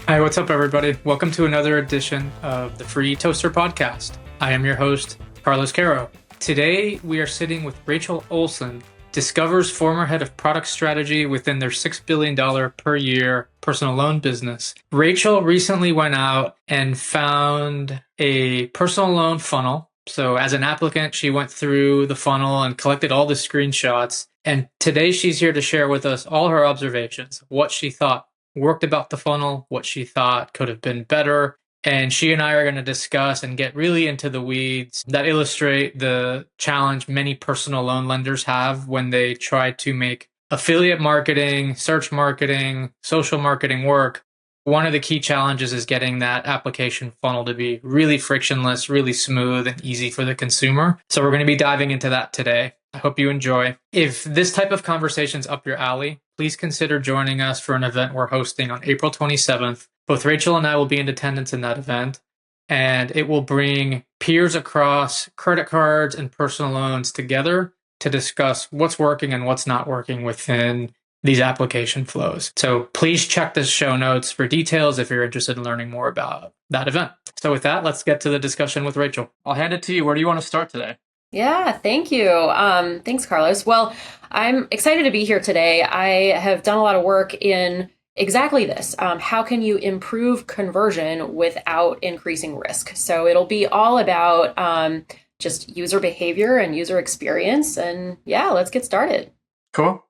Hi, what's up, everybody? Welcome to another edition of the Free Toaster Podcast. I am your host, Carlos Caro. Today, we are sitting with Rachael Olson, Discover's former head of product strategy within their $6 billion per year personal loan business. Rachael recently went out and found a personal loan funnel. So as an applicant, she went through the funnel and collected all the screenshots. And today she's here to share with us all her observations, what she thought worked about the funnel, what she thought could have been better. And she and I are going to discuss and get really into the weeds that illustrate the challenge many personal loan lenders have when they try to make affiliate marketing, search marketing, social marketing work. One of the key challenges is getting that application funnel to be really frictionless, really smooth, and easy for the consumer. So we're going to be diving into that today. I hope you enjoy. If this type of conversation's up your alley, please consider joining us for an event we're hosting on April 27th. Both Rachael and I will be in attendance in that event, and it will bring peers across credit cards and personal loans together to discuss what's working and what's not working within these application flows. So please check the show notes for details if you're interested in learning more about that event. So with that, let's get to the discussion with Rachael. I'll hand it to you. Where do you want to start today? Yeah, thank you. Thanks, Carlos. Well, I'm excited to be here today. I have done a lot of work in exactly this. How can you improve conversion without increasing risk? So it'll be all about just user behavior and user experience. And yeah, let's get started. Cool.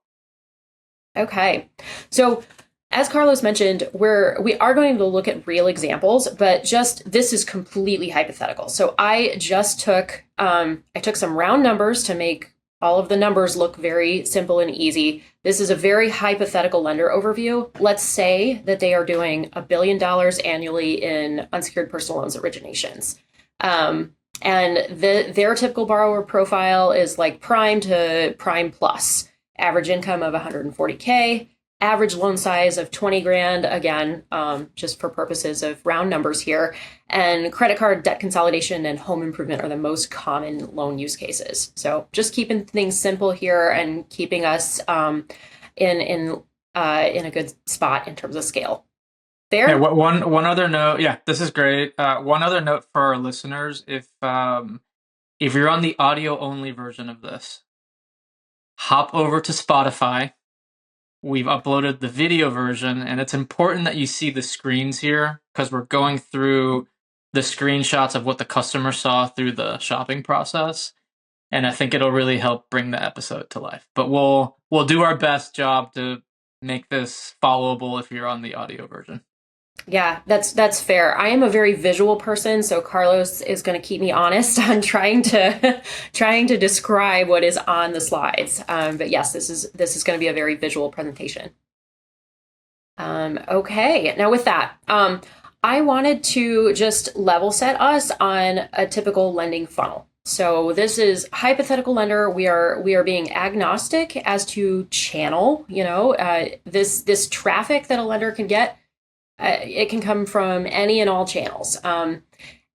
Okay. So as Carlos mentioned, we are going to look at real examples, but just this is completely hypothetical. So I just took some round numbers to make all of the numbers look very simple and easy. This is a very hypothetical lender overview. Let's say that they are doing $1 billion annually in unsecured personal loans originations. And their typical borrower profile is like prime to prime plus, average income of 140K. Average loan size of 20 grand, again, just for purposes of round numbers here. And credit card debt consolidation and home improvement are the most common loan use cases. So just keeping things simple here and keeping us in a good spot in terms of scale. Fair? Yeah, one other note. Yeah, this is great. One other note for our listeners: if you're on the audio only version of this, hop over to Spotify. We've uploaded the video version, and it's important that you see the screens here because we're going through the screenshots of what the customer saw through the shopping process. And I think it'll really help bring the episode to life. But we'll do our best job to make this followable if you're on the audio version. Yeah, that's fair. I am a very visual person, so Carlos is going to keep me honest on trying to describe what is on the slides. But yes, this is going to be a very visual presentation. Okay, now with that, I wanted to just level set us on a typical lending funnel. So this is hypothetical lender. We are being agnostic as to channel. This traffic that a lender can get. It can come from any and all channels. And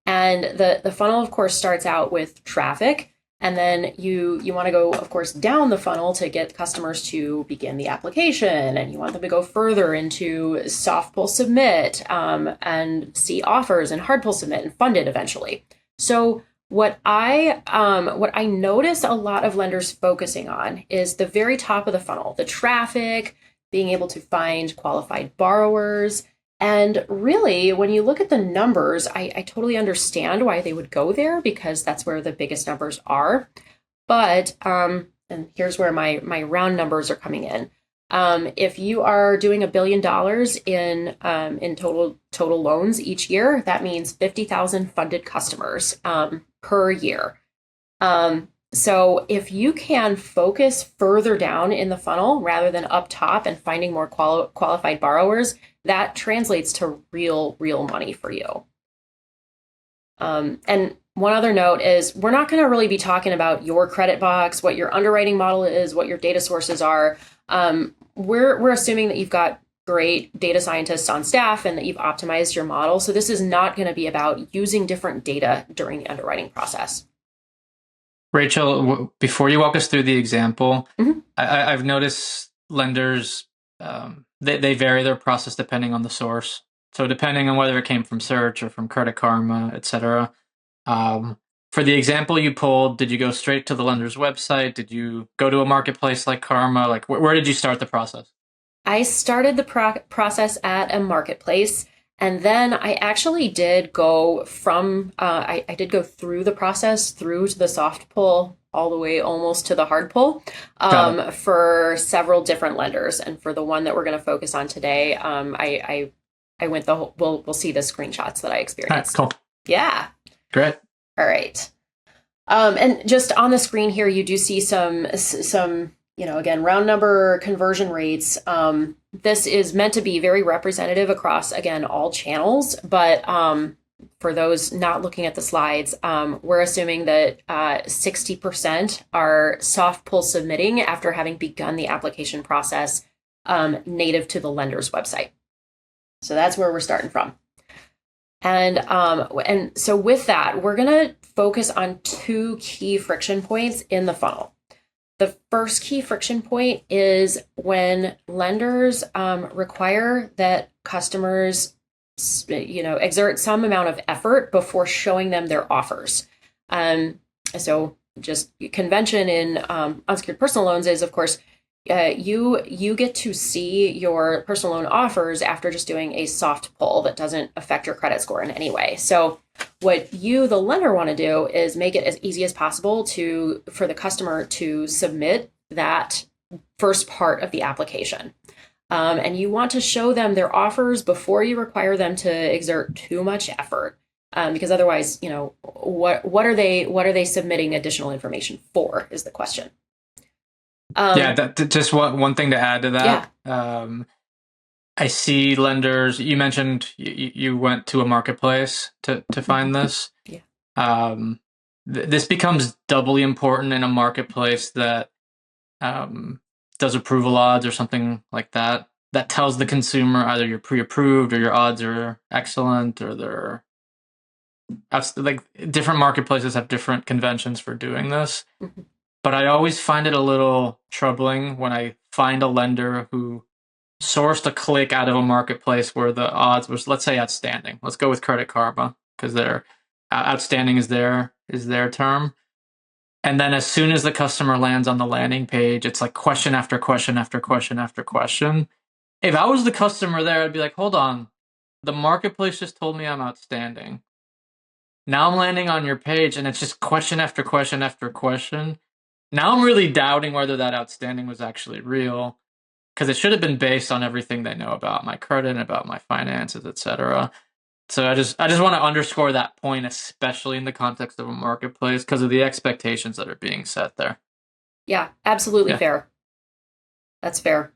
the funnel, of course, starts out with traffic. And then you want to go, of course, down the funnel to get customers to begin the application. And you want them to go further into soft pull submit and see offers and hard pull submit and fund it eventually. So what I notice a lot of lenders focusing on is the very top of the funnel, the traffic, being able to find qualified borrowers. And really, when you look at the numbers, I totally understand why they would go there because that's where the biggest numbers are. But, and here's where my round numbers are coming in. If you are doing $1 billion in total loans each year, that means 50,000 funded customers per year. So if you can focus further down in the funnel rather than up top and finding more qualified borrowers, that translates to real money for you. And one other note is we're not going to really be talking about your credit box, what your underwriting model is, what your data sources are. We're assuming that you've got great data scientists on staff and that you've optimized your model. So this is not going to be about using different data during the underwriting process. Rachael, before you walk us through the example, I've noticed lenders, they vary their process depending on the source. So depending on whether it came from search or from Credit Karma, etc. For the example you pulled, did you go straight to the lender's website? Did you go to a marketplace like Karma? Like, where did you start the process? I started the process at a marketplace, and then I actually did go from, I did go through the process, through to the soft pull, all the way almost to the hard pull, for several different lenders. And for the one that we're going to focus on today, I went the whole, we'll see the screenshots that I experienced. All right, cool. Yeah. Great. All right. And just on the screen here, you do see some, again, round number conversion rates. This is meant to be very representative across, again, all channels. But for those not looking at the slides, we're assuming that 60% are soft pull submitting after having begun the application process native to the lender's website. So that's where we're starting from. And so with that, we're going to focus on two key friction points in the funnel. The first key friction point is when lenders require that customers, exert some amount of effort before showing them their offers. So just convention in unsecured personal loans is, of course, you get to see your personal loan offers after just doing a soft pull that doesn't affect your credit score in any way. So what you, the lender, want to do is make it as easy as possible for the customer to submit that first part of the application. And you want to show them their offers before you require them to exert too much effort. Because otherwise, what are they submitting additional information for is the question. Just one thing to add to that. Yeah. I see lenders. You mentioned you went to a marketplace to find this. Yeah. This becomes doubly important in a marketplace that does approval odds or something like that. That tells the consumer either you're pre-approved or your odds are excellent, or they're like different marketplaces have different conventions for doing this. Mm-hmm. But I always find it a little troubling when I find a lender who sourced a click out of a marketplace where the odds was, let's say, outstanding. Let's go with Credit Karma because their outstanding is their term. And then as soon as the customer lands on the landing page, it's like question after question after question after question. If I was the customer there, I'd be like, hold on, the marketplace just told me I'm outstanding. Now I'm landing on your page and it's just question after question after question. Now I'm really doubting whether that outstanding was actually real, because it should have been based on everything they know about my credit and about my finances, etc. So I just want to underscore that point, especially in the context of a marketplace, because of the expectations that are being set there. Yeah, absolutely. Yeah. Fair. That's fair.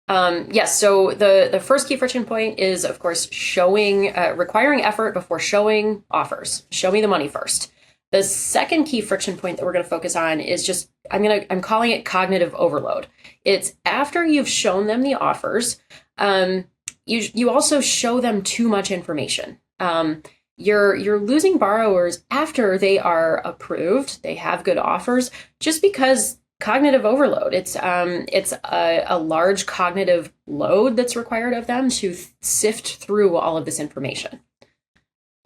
Yes. So the first key friction point is, of course, requiring effort before showing offers. Show me the money first. The second key friction point that we're going to focus on is just, I'm calling it cognitive overload. It's after you've shown them the offers, you also show them too much information. You're losing borrowers after they are approved, they have good offers, just because cognitive overload. It's a large cognitive load that's required of them to sift through all of this information.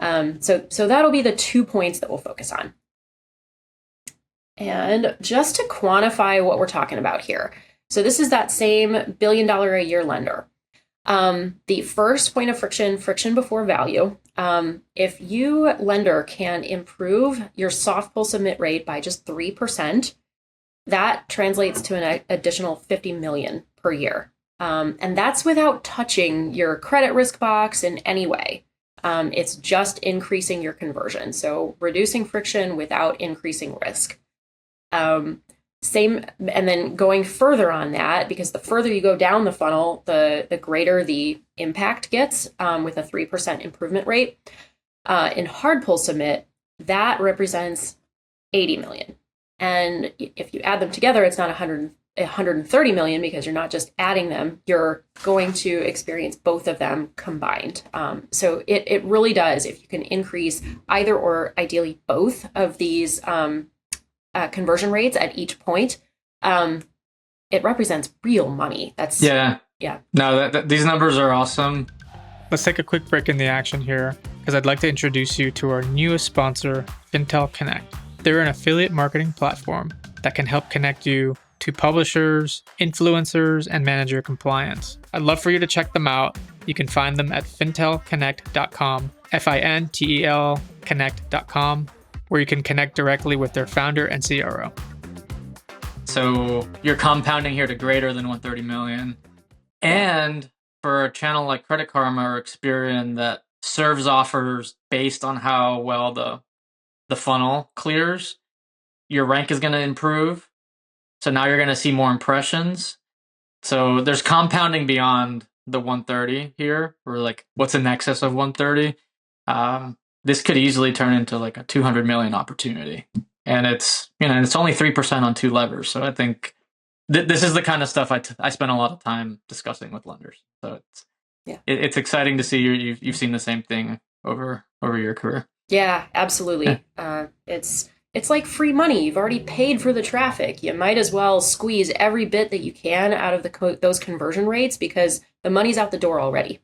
So that'll be the 2 points that we'll focus on. And just to quantify what we're talking about here. So this is that same $1 billion a year lender. The first point of friction before value. If you, lender, can improve your soft pull submit rate by just 3%, that translates to an additional $50 million per year. And that's without touching your credit risk box in any way. It's just increasing your conversion. So reducing friction without increasing risk. And then going further on that, because the further you go down the funnel, the greater the impact gets with a 3% improvement rate. In hard pull submit, that represents 80 million. And if you add them together, it's not 130 million, because you're not just adding them, you're going to experience both of them combined. So it really does, if you can increase either or ideally both of these conversion rates at each point, it represents real money. That's yeah. No, these numbers are awesome. Let's take a quick break in the action here because I'd like to introduce you to our newest sponsor, Fintel Connect. They're an affiliate marketing platform that can help connect you to publishers, influencers, and manage your compliance. I'd love for you to check them out. You can find them at fintelconnect.com, Fintel connect.com, where you can connect directly with their founder and CRO. So you're compounding here to greater than 130 million. And for a channel like Credit Karma or Experian that serves offers based on how well the funnel clears, your rank is going to improve. So now you're going to see more impressions. So there's compounding beyond the 130 here, or like what's in excess of 130. This could easily turn into like a 200 million opportunity. And it's only 3% on two levers. So I think this is the kind of stuff I spend a lot of time discussing with lenders. So it's exciting to see you've seen the same thing over your career. Yeah, absolutely. Yeah. It's like free money. You've already paid for the traffic. You might as well squeeze every bit that you can out of those conversion rates because the money's out the door already.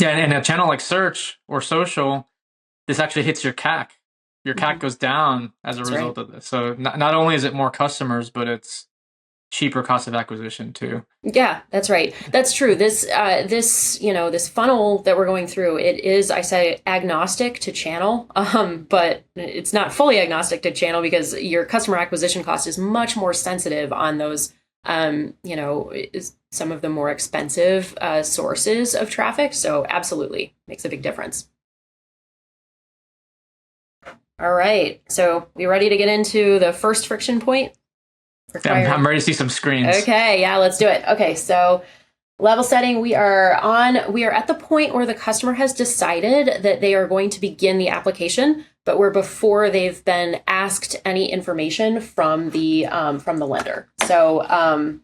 Yeah, and a channel like search or social, this actually hits your CAC. Your CAC goes down as a result of this. So not only is it more customers, but it's cheaper cost of acquisition too. Yeah, that's right. That's true. This funnel that we're going through, it is, I say, agnostic to channel, but it's not fully agnostic to channel because your customer acquisition cost is much more sensitive on those, some of the more expensive sources of traffic. So absolutely makes a big difference. All right. So we ready to get into the first friction point? I'm ready to see some screens. Okay, yeah, let's do it. Okay, so level setting, we are at the point where the customer has decided that they are going to begin the application, but we're before they've been asked any information from the lender. So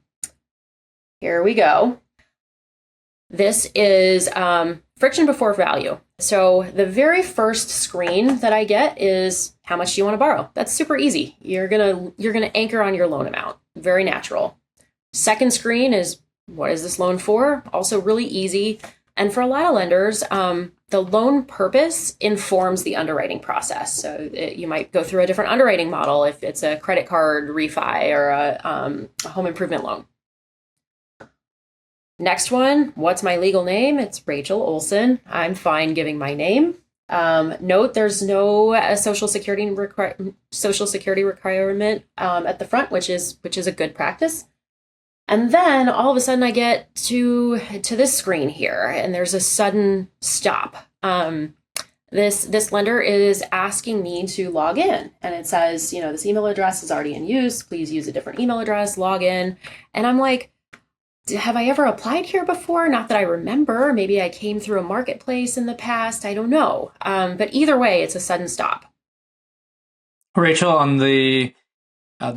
here we go. This is friction before value. So the very first screen that I get is how much do you want to borrow? That's super easy. You're gonna anchor on your loan amount. Very natural. Second screen is what is this loan for? Also really easy. And for a lot of lenders, the loan purpose informs the underwriting process. So you might go through a different underwriting model if it's a credit card refi or a home improvement loan. Next one, what's my legal name? It's Rachael Olson. I'm fine giving my name. Note there's no social security requirement at the front, which is a good practice. And then all of a sudden I get to this screen here, and there's a sudden stop. This lender is asking me to log in, and it says, this email address is already in use. Please use a different email address, log in. And I'm like, have I ever applied here before? Not that I remember. Maybe I came through a marketplace in the past. I don't know. But either way, it's a sudden stop. Rachael, on the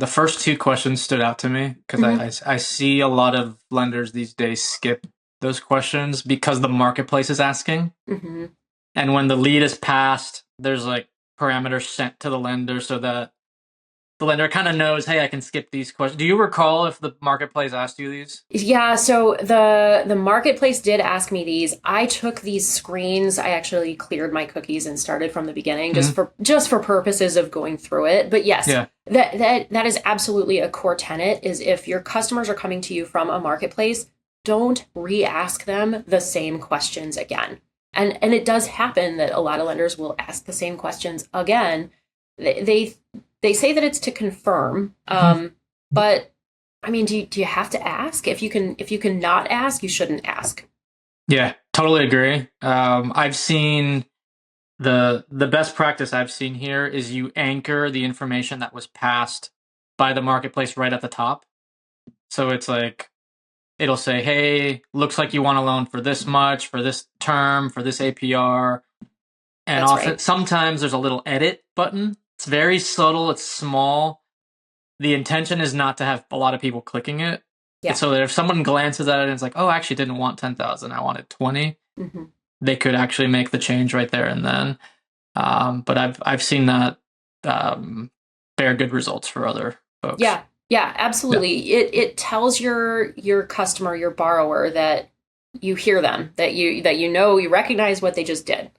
first two questions stood out to me because I see a lot of lenders these days skip those questions because the marketplace is asking. Mm-hmm. And when the lead is passed, there's like parameters sent to the lender so that the lender kind of knows, hey, I can skip these questions. Do you recall if the marketplace asked you these? Yeah, so the marketplace did ask me these. I took these screens. I actually cleared my cookies and started from the beginning just for purposes of going through it. But yes, that is absolutely a core tenet is if your customers are coming to you from a marketplace, don't re-ask them the same questions again. And it does happen that a lot of lenders will ask the same questions again. They say that it's to confirm, but I mean, do you have to ask? If you can not ask, you shouldn't ask. Yeah, totally agree. I've seen the best practice I've seen here is you anchor the information that was passed by the marketplace right at the top. So it's like it'll say, "Hey, looks like you want a loan for this much, for this term, for this APR," and sometimes there's a little edit button. It's very subtle. It's small. The intention is not to have a lot of people clicking it. Yeah. So that if someone glances at it and it's like, oh, I actually didn't want 10,000. I wanted 20. Mm-hmm. They could actually make the change right there and then. But I've seen that bear good results for other folks. Yeah, absolutely. Yeah. It tells your customer, your borrower that you hear them, that you recognize what they just did.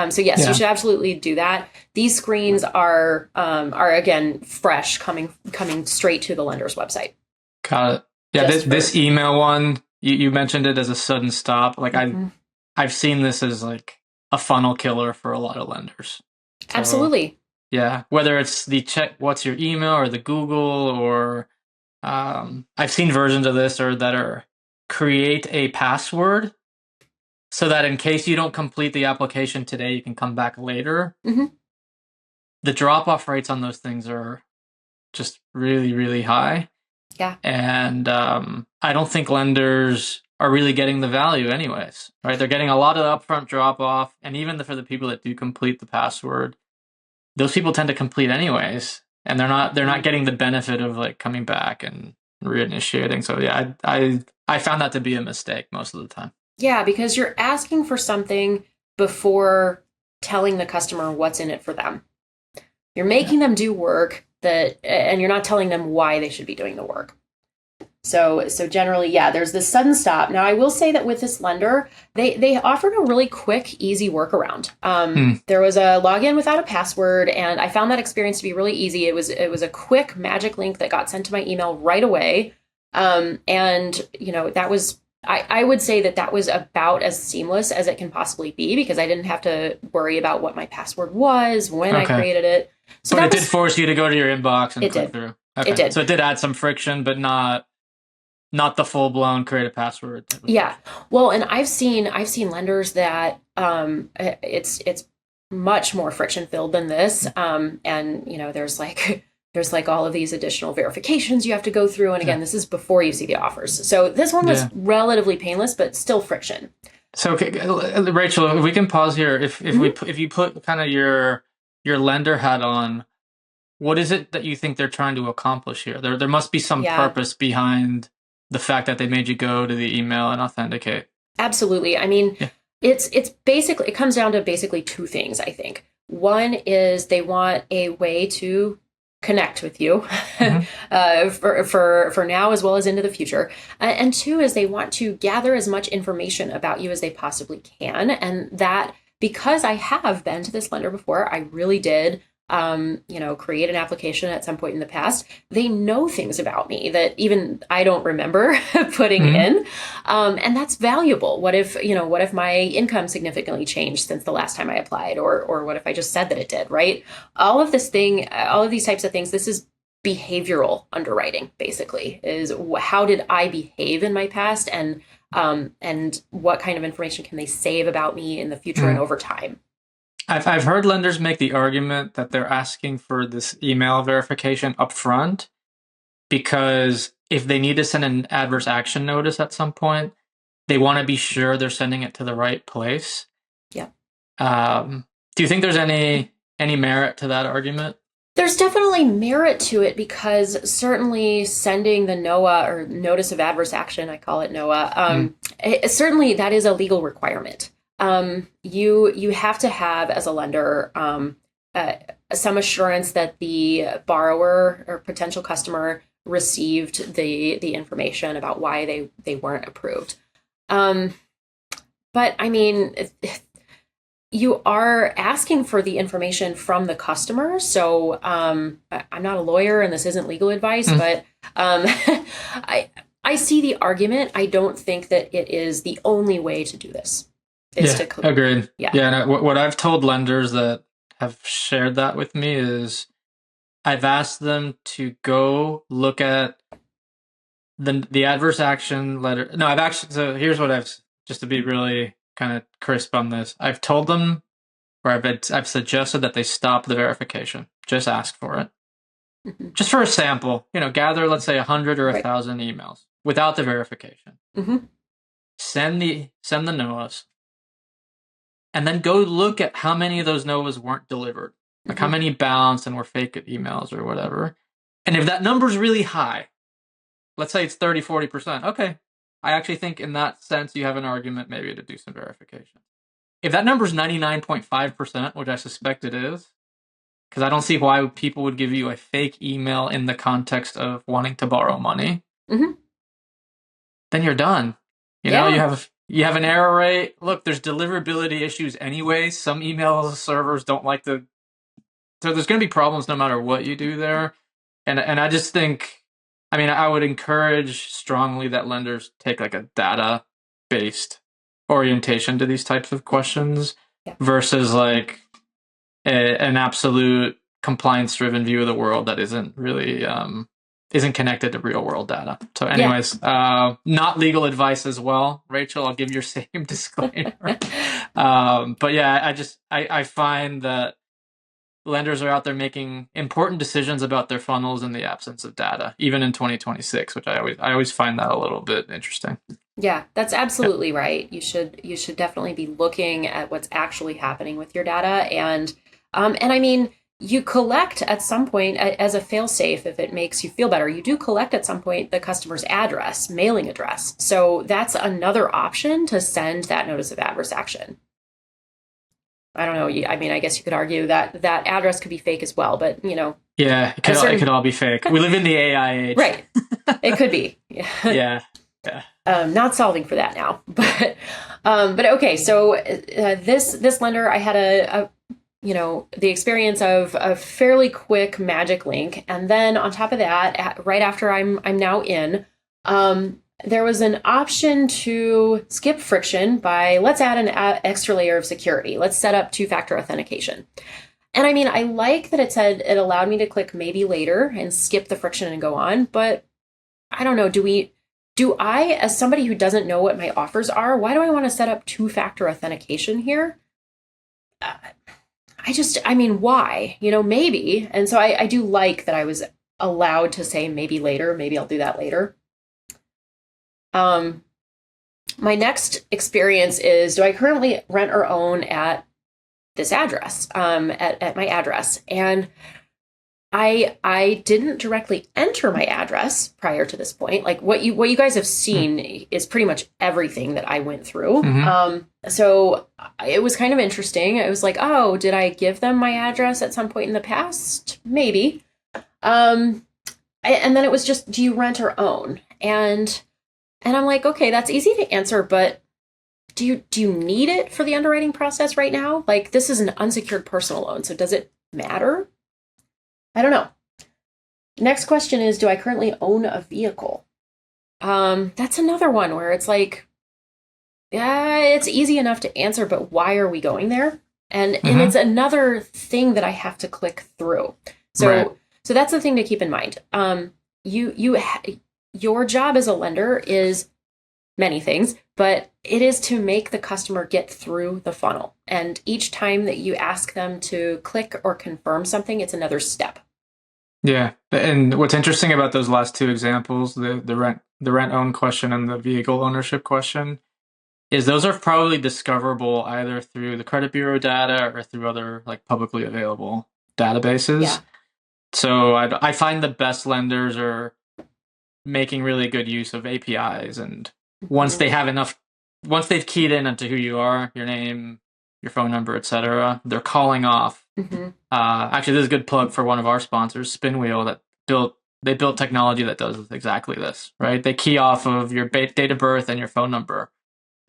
So yes, you should absolutely do that. These screens are again fresh, coming straight to the lender's website. Got it. Yeah, this email one, you mentioned it as a sudden stop. Like I've seen this as like a funnel killer for a lot of lenders. So, absolutely. Yeah, whether it's the check what's your email or the Google, or I've seen versions of this or that are create a password so that in case you don't complete the application today, you can come back later. The drop-off rates on those things are just really, really high. Yeah. And I don't think lenders are really getting the value anyways, right? They're getting a lot of upfront drop-off, and even for the people that do complete the password, those people tend to complete anyways, and they're not getting the benefit of like coming back and reinitiating. So yeah, I found that to be a mistake most of the time. Yeah, because you're asking for something before telling the customer what's in it for them. You're making them do work and you're not telling them why they should be doing the work. So generally, yeah, there's this sudden stop. Now, I will say that with this lender, they offered a really quick, easy workaround. There was a login without a password, and I found that experience to be really easy. It was a quick magic link that got sent to my email right away. And that was, I would say that was about as seamless as it can possibly be, because I didn't have to worry about what my password was when I created it. So but it did force you to go to your inbox and click through. Okay. It did. So it did add some friction, but not the full blown create a password. Yeah. Well, and I've seen lenders that it's much more friction filled than this. And there's like all of these additional verifications you have to go through. And again, this is before you see the offers. So this one was relatively painless, but still friction. So, okay, Rachel, if we can pause here, if you put kind of your lender hat on, what is it that you think they're trying to accomplish here? There must be some purpose behind the fact that they made you go to the email and authenticate. Absolutely. I mean, it's basically, it comes down to basically two things, I think. One is they want a way to connect with you for now as well as into the future. And two is they want to gather as much information about you as they possibly can. And that, because I have been to this lender before, I really did create an application at some point in the past. They know things about me that even I don't remember putting in. And that's valuable. What if my income significantly changed since the last time I applied, or what if I just said that it did, right? All of these types of things, this is behavioral underwriting, basically, is how did I behave in my past, and what kind of information can they save about me in the future and over time. I've heard lenders make the argument that they're asking for this email verification up front because if they need to send an adverse action notice at some point, they want to be sure they're sending it to the right place. Yeah. Do you think there's any merit to that argument? There's definitely merit to it, because certainly sending the NOAA, or Notice of Adverse Action, I call it NOAA, certainly that is a legal requirement. You have to have, as a lender, some assurance that the borrower or potential customer received the information about why they weren't approved. But I mean, you are asking for the information from the customer. So I'm not a lawyer and this isn't legal advice, but I see the argument. I don't think that it is the only way to do this. Agreed. Yeah. What I've told lenders that have shared that with me is I've asked them to go look at the adverse action letter. No, so here's what just to be really kind of crisp on this. I've told them, or I've suggested that they stop the verification. Just ask for it. Just for a sample, gather, let's say 100 or 1,000 emails without the verification. Send the NOAAs. And then go look at how many of those NOAAs weren't delivered. Like how many bounced and were fake emails or whatever. And if that number's really high, let's say it's 30, 40%. Okay. I actually think in that sense, you have an argument maybe to do some verification. If that number's 99.5%, which I suspect it is, because I don't see why people would give you a fake email in the context of wanting to borrow money, then you're done. You you have an error rate. Look, there's deliverability issues anyway. Some email servers don't like the, so there's going to be problems no matter what you do there. And I just think, I mean, I would encourage strongly that lenders take like a data based orientation to these types of questions versus like an absolute compliance driven view of the world that isn't really isn't connected to real world data. So anyways, not legal advice as well. Rachel, I'll give your same disclaimer. But yeah, I find that lenders are out there making important decisions about their funnels in the absence of data, even in 2026, which I always find that a little bit interesting. Yeah, that's absolutely right. You should definitely be looking at what's actually happening with your data, and I mean, you collect at some point as a fail-safe if it makes you feel better. You do collect at some point the customer's address, mailing address. So that's another option to send that notice of adverse action. I don't know. I mean, I guess you could argue that that address could be fake as well, but yeah, it could all be fake. We live in the AI age, right? It could be. Yeah. Not solving for that now, but okay. So this lender, I had a the experience of a fairly quick magic link, and then on top of that, right after I'm now in, there was an option to skip friction by let's add an extra layer of security. Let's set up two-factor authentication. And I mean, I like that it said it allowed me to click maybe later and skip the friction and go on, but I don't know. Do I, as somebody who doesn't know what my offers are, why do I want to set up two-factor authentication here? I mean, why? Maybe. And so I do like that I was allowed to say maybe later. Maybe I'll do that later. My next experience is, do I currently rent or own at this address, at my address? And I didn't directly enter my address prior to this point. Like what you guys have seen is pretty much everything that I went through. So it was kind of interesting. I was like, oh, did I give them my address at some point in the past? Maybe. And then it was just, do you rent or own? And I'm like, okay, that's easy to answer, but do you need it for the underwriting process right now? Like, this is an unsecured personal loan, so does it matter? I don't know. Next question is, do I currently own a vehicle? That's another one where it's like, yeah, it's easy enough to answer, but why are we going there? And it's another thing that I have to click through. So that's the thing to keep in mind. Your job as a lender is many things, but it is to make the customer get through the funnel. And each time that you ask them to click or confirm something, it's another step. Yeah. And what's interesting about those last two examples, the rent own question and the vehicle ownership question, is those are probably discoverable either through the credit bureau data or through other like publicly available databases. Yeah. So I find the best lenders are making really good use of APIs, and once they've keyed in into who you are, your name, your phone number, etc., they're calling off. Actually, this is a good plug for one of our sponsors, Spinwheel, that built technology that does exactly this. Right? They key off of your date of birth and your phone number.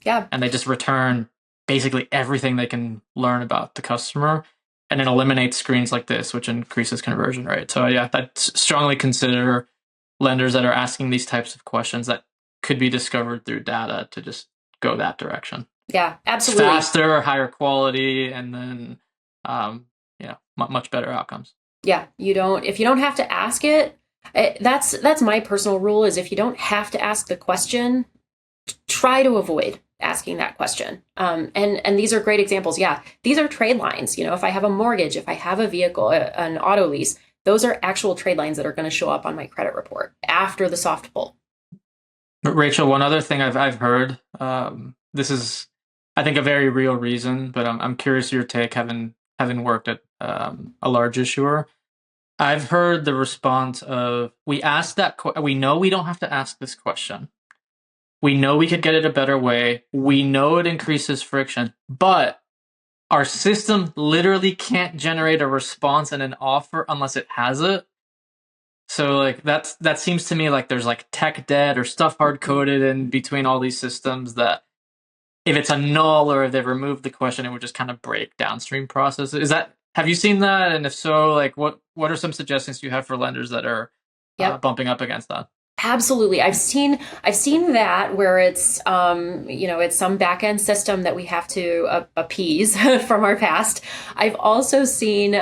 Yeah. And they just return basically everything they can learn about the customer, and it eliminates screens like this, which increases conversion rate. So yeah, I'd strongly consider lenders that are asking these types of questions that could be discovered through data to just go that direction. Yeah, absolutely. Faster, higher quality, and then much better outcomes. Yeah, if you don't have to ask it, that's my personal rule, is if you don't have to ask the question, try to avoid asking that question. And these are great examples. Yeah, these are trade lines. If I have a mortgage, if I have a vehicle, an auto lease, those are actual trade lines that are going to show up on my credit report after the soft pull. Rachel, one other thing I've heard, this is, I think, a very real reason, but I'm curious your take, having worked at a large issuer. I've heard the response of, we asked we know we don't have to ask this question. We know we could get it a better way. We know it increases friction, but our system literally can't generate a response and an offer unless it has it. So like that seems to me like there's like tech debt or stuff hard coded in between all these systems that if it's a null or if they've removed the question, it would just kind of break downstream processes. Have you seen that? And if so, like what are some suggestions you have for lenders that are Yep. bumping up against that? Absolutely. I've seen that where it's it's some back end system that we have to appease from our past. I've also seen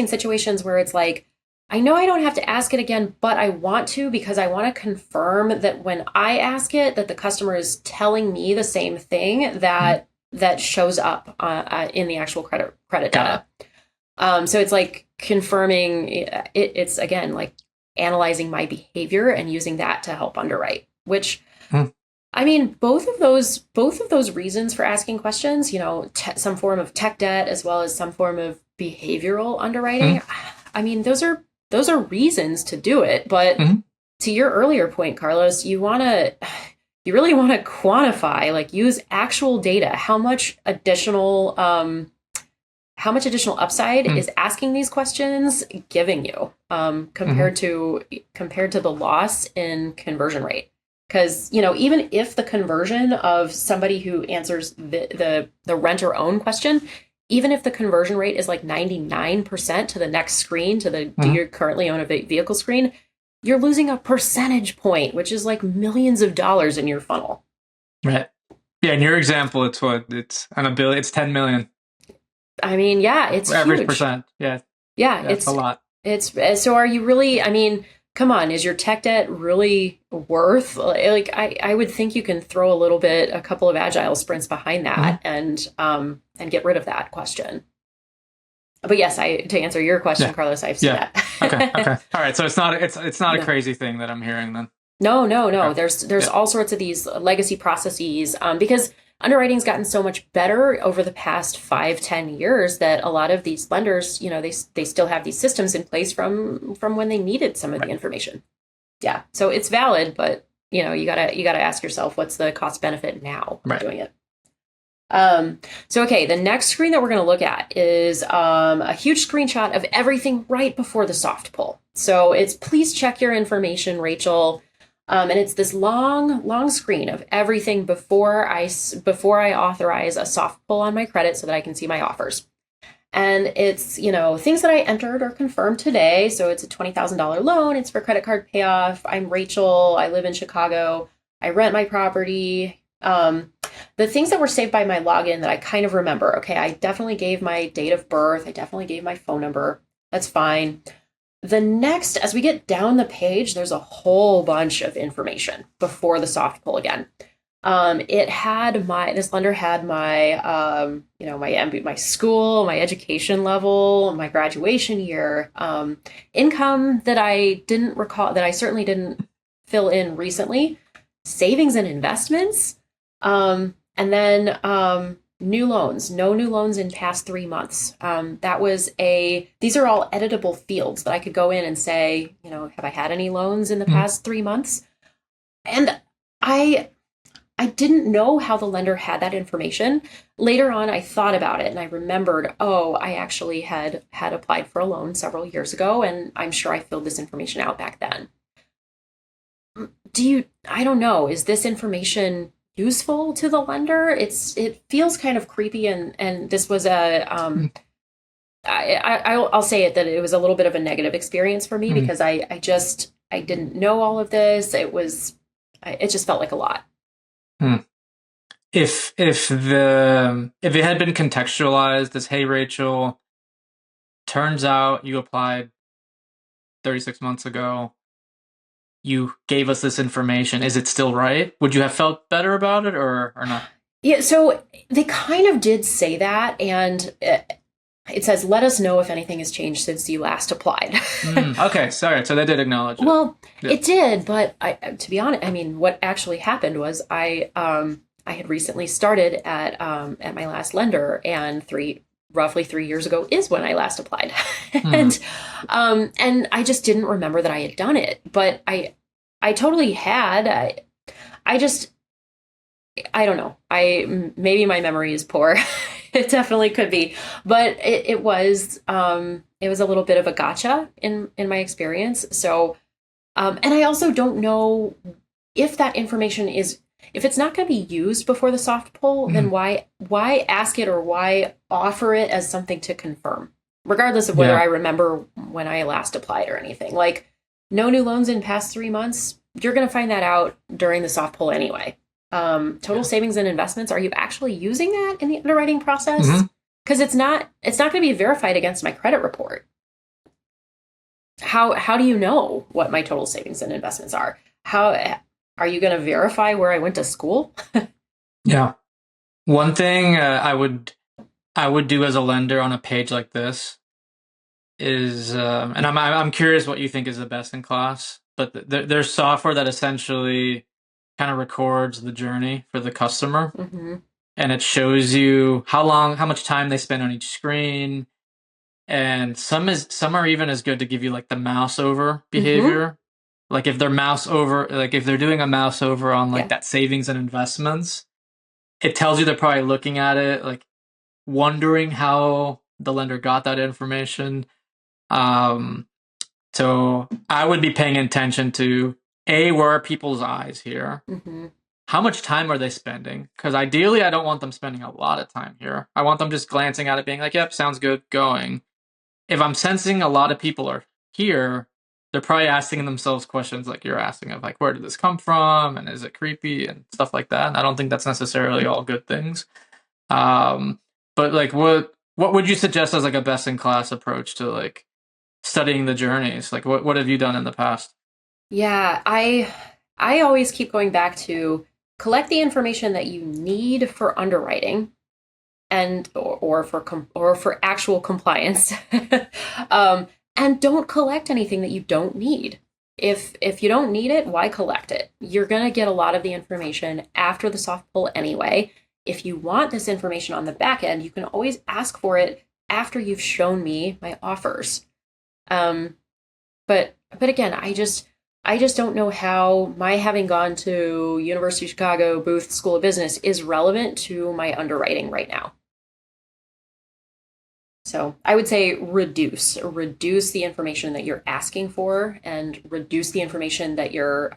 situations where it's like, I know I don't have to ask it again, but I want to because I want to confirm that when I ask it, that the customer is telling me the same thing that shows up in the actual credit data. So it's like confirming it's again like analyzing my behavior and using that to help underwrite, which I mean, both of those reasons for asking questions, some form of tech debt as well as some form of behavioral underwriting. I mean, those are reasons to do it, but to your earlier point, Carlos, you really want to quantify, like use actual data. How much additional upside is asking these questions giving you compared to the loss in conversion rate? Because even if the conversion of somebody who answers the rent or own question, even if the conversion rate is like 99% to the next screen, to the do you currently own a vehicle screen, you're losing a percentage point, which is like millions of dollars in your funnel. Right. Yeah. In your example, it's on a bill. It's 10 million. I mean, yeah, it's average huge. percent. Yeah. Yeah, it's a lot. So are you really, I mean, come on, is your tech debt really worth, like, I would think you can throw a couple of agile sprints behind that and get rid of that question. But yes, to answer your question, Carlos, I've seen that. Okay. All right. So it's not a crazy thing that I'm hearing then. No. Okay. There's all sorts of these legacy processes because underwriting's gotten so much better over the past 5-10 years that a lot of these lenders, they still have these systems in place from when they needed some of the information. Yeah. So it's valid, but you gotta ask yourself, what's the cost benefit now of doing it? The next screen that we're going to look at is a huge screenshot of everything right before the soft pull. So it's please check your information, Rachel. And it's this long screen of everything before I authorize a soft pull on my credit so that I can see my offers. And it's, things that I entered or confirmed today. So it's a $20,000 loan. It's for credit card payoff. I'm Rachel. I live in Chicago. I rent my property. The things that were saved by my login that I kind of remember. Okay, I definitely gave my date of birth. I definitely gave my phone number. That's fine. The next, as we get down the page, there's a whole bunch of information before the soft pull again. This lender had my, my school, my education level, my graduation year, income that I didn't recall, that I certainly didn't fill in recently, savings and investments, and then new loans, no new loans in past 3 months. These are all editable fields that I could go in and say, have I had any loans in the past 3 months? And I didn't know how the lender had that information. Later on, I thought about it and I remembered, I actually had applied for a loan several years ago, and I'm sure I filled this information out back then. I don't know, is this information useful to the lender? It feels kind of creepy, and this was I'll say it that it was a little bit of a negative experience for me because I didn't know all of this. It just felt like a lot. If it had been contextualized as, hey Rachel, turns out you applied 36 months ago, you gave us this information, is it still right? Would you have felt better about it or not? Yeah, so they kind of did say that, and it says, let us know if anything has changed since you last applied. Okay, sorry. So they did acknowledge it. Well, it did, but to be honest, I mean, what actually happened was I had recently started at my last lender, and roughly 3 years ago is when I last applied. And I just didn't remember that I had done it, but I totally had. I don't know. Maybe my memory is poor. It definitely could be, but it was a little bit of a gotcha in my experience. So, and I also don't know if that information is, if it's not going to be used before the soft pull, then why ask it or why offer it as something to confirm, regardless of whether I remember when I last applied or anything. Like, no new loans in past 3 months, you're going to find that out during the soft pull anyway. Total savings and investments, are you actually using that in the underwriting process? Because it's not going to be verified against my credit report. How do you know what my total savings and investments are? How are you going to verify where I went to school? Yeah. One thing I would do as a lender on a page like this is, and I'm curious what you think is the best in class, but there's software that essentially kind of records the journey for the customer, and it shows you how much time they spend on each screen, and some are even as good to give you like the mouse over behavior. Like if they're doing a mouse over on like that savings and investments, it tells you they're probably looking at it, like wondering how the lender got that information. So I would be paying attention to where are people's eyes here? How much time are they spending? Because ideally, I don't want them spending a lot of time here. I want them just glancing at it, being like, yep, sounds good, going. If I'm sensing a lot of people are here, they're probably asking themselves questions like you're asking of like, where did this come from? And is it creepy and stuff like that? And I don't think that's necessarily all good things. But like, what would you suggest as like a best in class approach to like studying the journeys? Like what have you done in the past? Yeah, I always keep going back to collect the information that you need for underwriting and or for actual compliance. And don't collect anything that you don't need. If you don't need it, why collect it? You're going to get a lot of the information after the soft pull anyway. If you want this information on the back end, you can always ask for it after you've shown me my offers. But again, I just don't know how my having gone to University of Chicago Booth School of Business is relevant to my underwriting right now. So I would say reduce the information that you're asking for, and reduce the information that you're.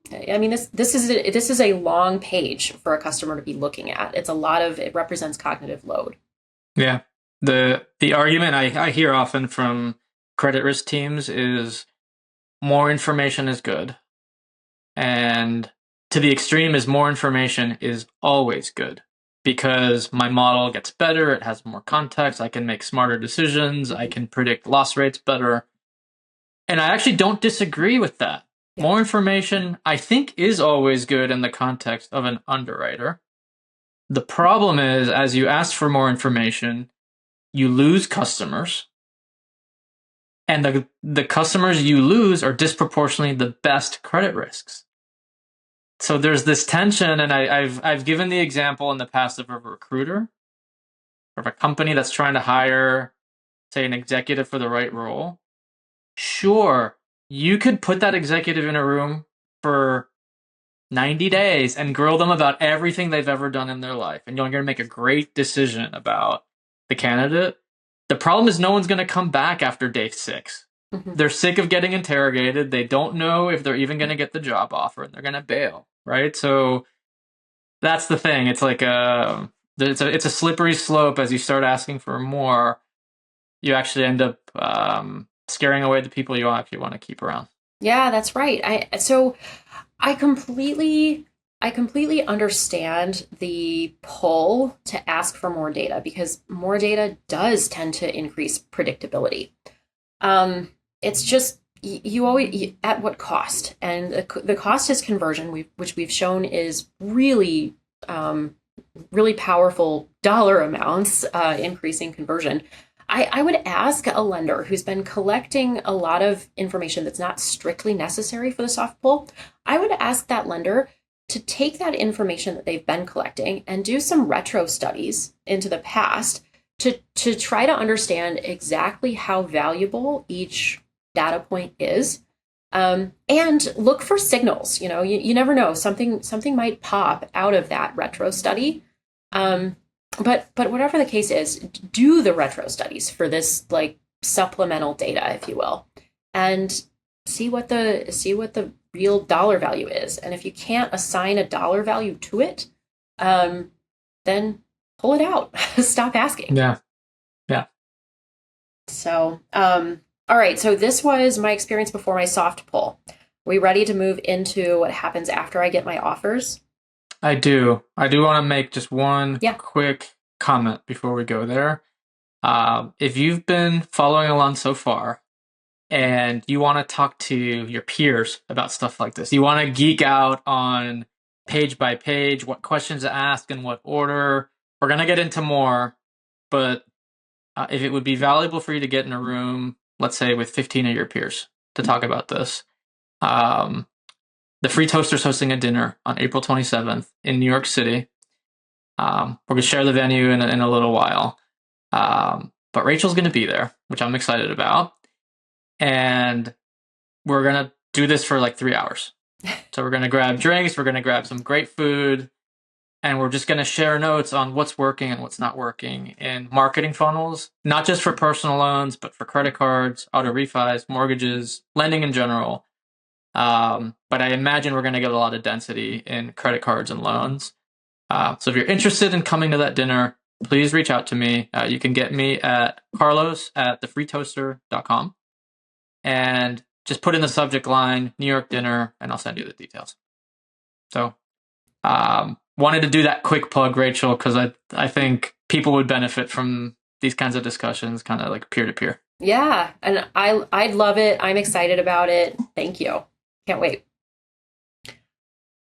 This is a long page for a customer to be looking at. It represents cognitive load. Yeah, the argument I hear often from credit risk teams is more information is good, and to the extreme is more information is always good. Because my model gets better, it has more context, I can make smarter decisions, I can predict loss rates better. And I actually don't disagree with that. Yeah. More information, I think, is always good in the context of an underwriter. The problem is, as you ask for more information, you lose customers. And the customers you lose are disproportionately the best credit risks. So there's this tension, and I've given the example in the past of a recruiter, of a company that's trying to hire, say, an executive for the right role. Sure, you could put that executive in a room for 90 days and grill them about everything they've ever done in their life, and you're going to make a great decision about the candidate. The problem is no one's going to come back after day 6. They're sick of getting interrogated. They don't know if they're even going to get the job offer, and they're going to bail, right? So that's the thing. It's like it's a slippery slope. As you start asking for more, you actually end up scaring away the people you actually want to keep around. Yeah, that's right. I completely understand the pull to ask for more data, because more data does tend to increase predictability. It's just you always at what cost? And the cost is conversion, which we've shown is really really powerful dollar amounts, increasing conversion. I would ask a lender who's been collecting a lot of information that's not strictly necessary for the soft pull. I would ask that lender to take that information that they've been collecting and do some retro studies into the past to try to understand exactly how valuable each data point is, and look for signals. You never know, something might pop out of that retro study. But whatever the case is, do the retro studies for this like supplemental data, if you will, and see what the real dollar value is. And if you can't assign a dollar value to it, then pull it out. Stop asking. Yeah. Yeah. So, all right. So this was my experience before my soft pull. Are we ready to move into what happens after I get my offers? I do want to make just one Yeah. quick comment before we go there. If you've been following along so far and you want to talk to your peers about stuff like this, you want to geek out on page by page, what questions to ask in what order, we're going to get into more, but if it would be valuable for you to get in a room, let's say with 15 of your peers to talk about this, the Free Toaster's hosting a dinner on April 27th in New York City. We're going to share the venue in a little while. But Rachel's going to be there, which I'm excited about. And we're going to do this for like 3 hours. So we're going to grab drinks, we're going to grab some great food, and we're just going to share notes on what's working and what's not working in marketing funnels, not just for personal loans, but for credit cards, auto refis, mortgages, lending in general. But I imagine we're going to get a lot of density in credit cards and loans. So if you're interested in coming to that dinner, please reach out to me. You can get me at carlos@thefreetoaster.com and just put in the subject line, New York dinner, and I'll send you the details. So wanted to do that quick plug, Rachel, because I think people would benefit from these kinds of discussions, kind of like peer-to-peer. Yeah, and I'd love it. I'm excited about it. Thank you. Can't wait.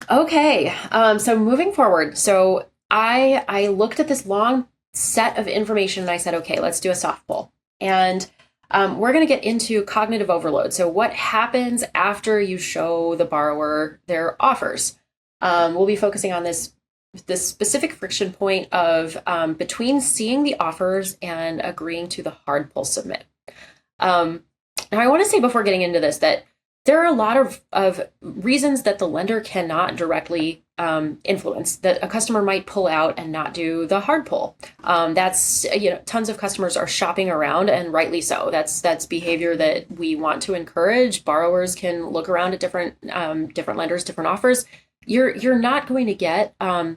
Okay, so moving forward. So I looked at this long set of information and I said, okay, let's do a soft pull. And we're going to get into cognitive overload. So what happens after you show the borrower their offers? We'll be focusing on this specific friction point of between seeing the offers and agreeing to the hard pull submit. Now I want to say before getting into this that there are a lot of reasons that the lender cannot directly influence, that a customer might pull out and not do the hard pull. That's, tons of customers are shopping around, and rightly so. That's behavior that we want to encourage. Borrowers can look around at different lenders, different offers. You're not going to get a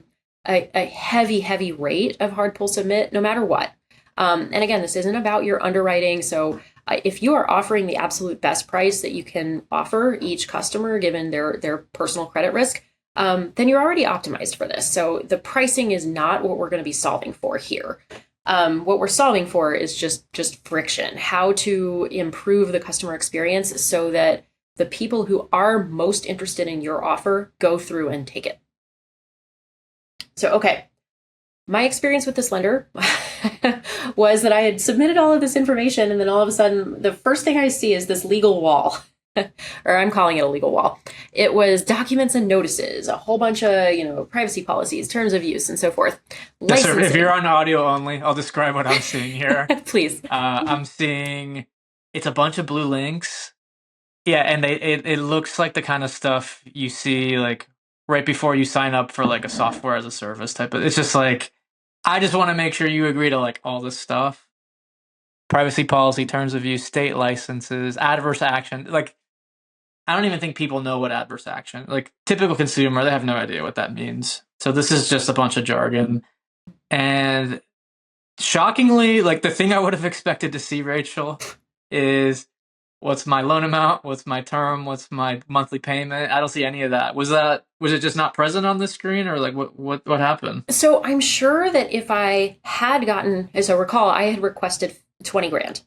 heavy rate of hard pull submit no matter what. And again, this isn't about your underwriting. So if you are offering the absolute best price that you can offer each customer, given their personal credit risk, then you're already optimized for this. So the pricing is not what we're going to be solving for here. What we're solving for is just friction, how to improve the customer experience so that the people who are most interested in your offer go through and take it. So, okay. My experience with this lender was that I had submitted all of this information, and then all of a sudden, the first thing I see is this legal wall, or I'm calling it a legal wall. It was documents and notices, a whole bunch of, privacy policies, terms of use, and so forth. Yes, sir. If you're on audio only, I'll describe what I'm seeing here. Please. I'm seeing it's a bunch of blue links. Yeah, and it looks like the kind of stuff you see like right before you sign up for like a software as a service type of. It's just like, I just want to make sure you agree to like all this stuff. Privacy policy, terms of use, state licenses, adverse action. Like, I don't even think people know what adverse action. Like, typical consumer, they have no idea what that means. So this is just a bunch of jargon. And shockingly, like the thing I would have expected to see, Rachel, is what's my loan amount? What's my term? What's my monthly payment? I don't see any of that. Was it just not present on the screen, or like what happened? So I'm sure that if I had gotten, so recall, I had requested 20 grand.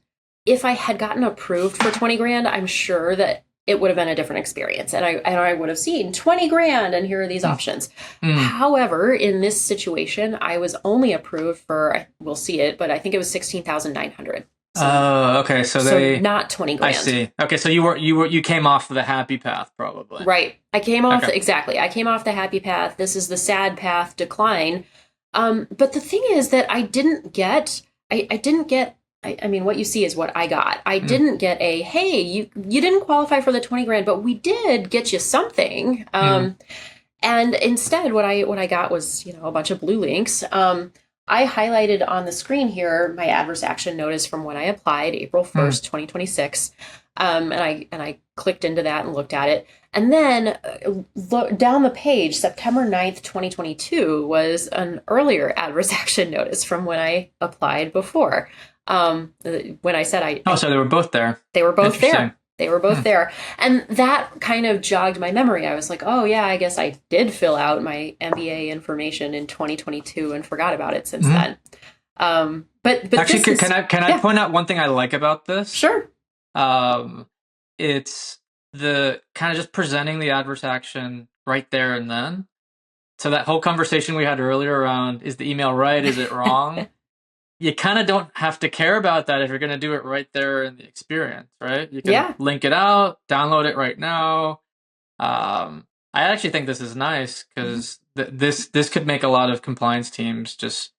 If I had gotten approved for 20 grand, I'm sure that it would have been a different experience. And I would have seen 20 grand and here are these options. However, in this situation, I was only approved for, we'll see it, but I think it was 16,900. Oh, okay. So they not 20 grand. I see. Okay, so you came off the happy path, probably. Right. I came off exactly. I came off the happy path. This is the sad path, decline. But the thing is that I didn't get. I mean, what you see is what I got. I didn't get a, hey, you didn't qualify for the 20 grand, but we did get you something. And instead, what I got was a bunch of blue links. I highlighted on the screen here my adverse action notice from when I applied, April 1st, 2026. And I clicked into that and looked at it. And then down the page, September 9th, 2022 was an earlier adverse action notice from when I applied before. When I said so they were both there. They were both there. They were both there. And that kind of jogged my memory. I was like, oh, yeah, I guess I did fill out my MBA information in 2022 and forgot about it since then. But actually, can I point out one thing I like about this? Sure. It's the kind of just presenting the adverse action right there and then. So that whole conversation we had earlier around, is the email right? Is it wrong? You kind of don't have to care about that if you're going to do it right there in the experience, right? You can link it out, download it right now. I actually think this is nice because this could make a lot of compliance teams just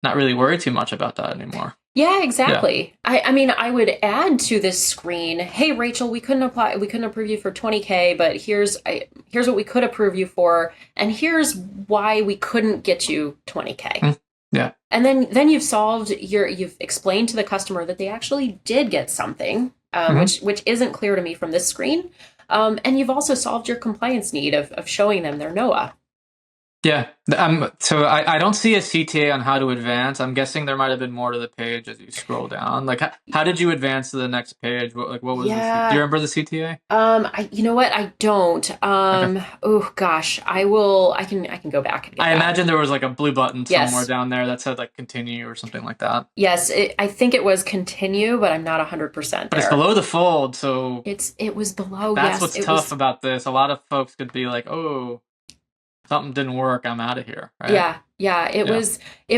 not really worry too much about that anymore. Yeah, exactly. Yeah. I mean, I would add to this screen, hey, Rachel, we couldn't approve you for 20K, but here's what we could approve you for, and here's why we couldn't get you 20K. Yeah. And then you've explained to the customer that they actually did get something, which isn't clear to me from this screen. And you've also solved your compliance need of showing them their NOAA. Yeah. So I don't see a CTA on how to advance. I'm guessing there might have been more to the page as you scroll down. Like, how did you advance to the next page? What was do you remember the CTA? You know what? I don't. Okay. Oh gosh, I can go back and get I imagine there was like a blue button somewhere down there that said like continue or something like that. Yes, I think it was continue, but I'm not 100% there. But it's below the fold, so it was below. That's what's tough about this. A lot of folks could be like, oh, something didn't work, I'm out of here. Right? Yeah. It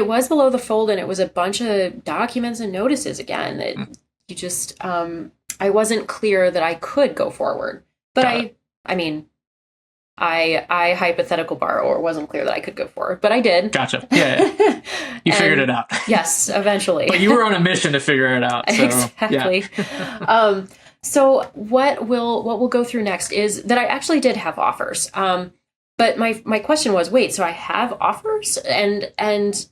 was below the fold, and it was a bunch of documents and notices again. You just I wasn't clear that I could go forward. But I hypothetical borrower wasn't clear that I could go forward, but I did. Gotcha. Yeah. You figured it out. Yes, eventually. But you were on a mission to figure it out. So, exactly. Yeah. So what we'll go through next is that I actually did have offers. But my question was, wait, so I have offers, and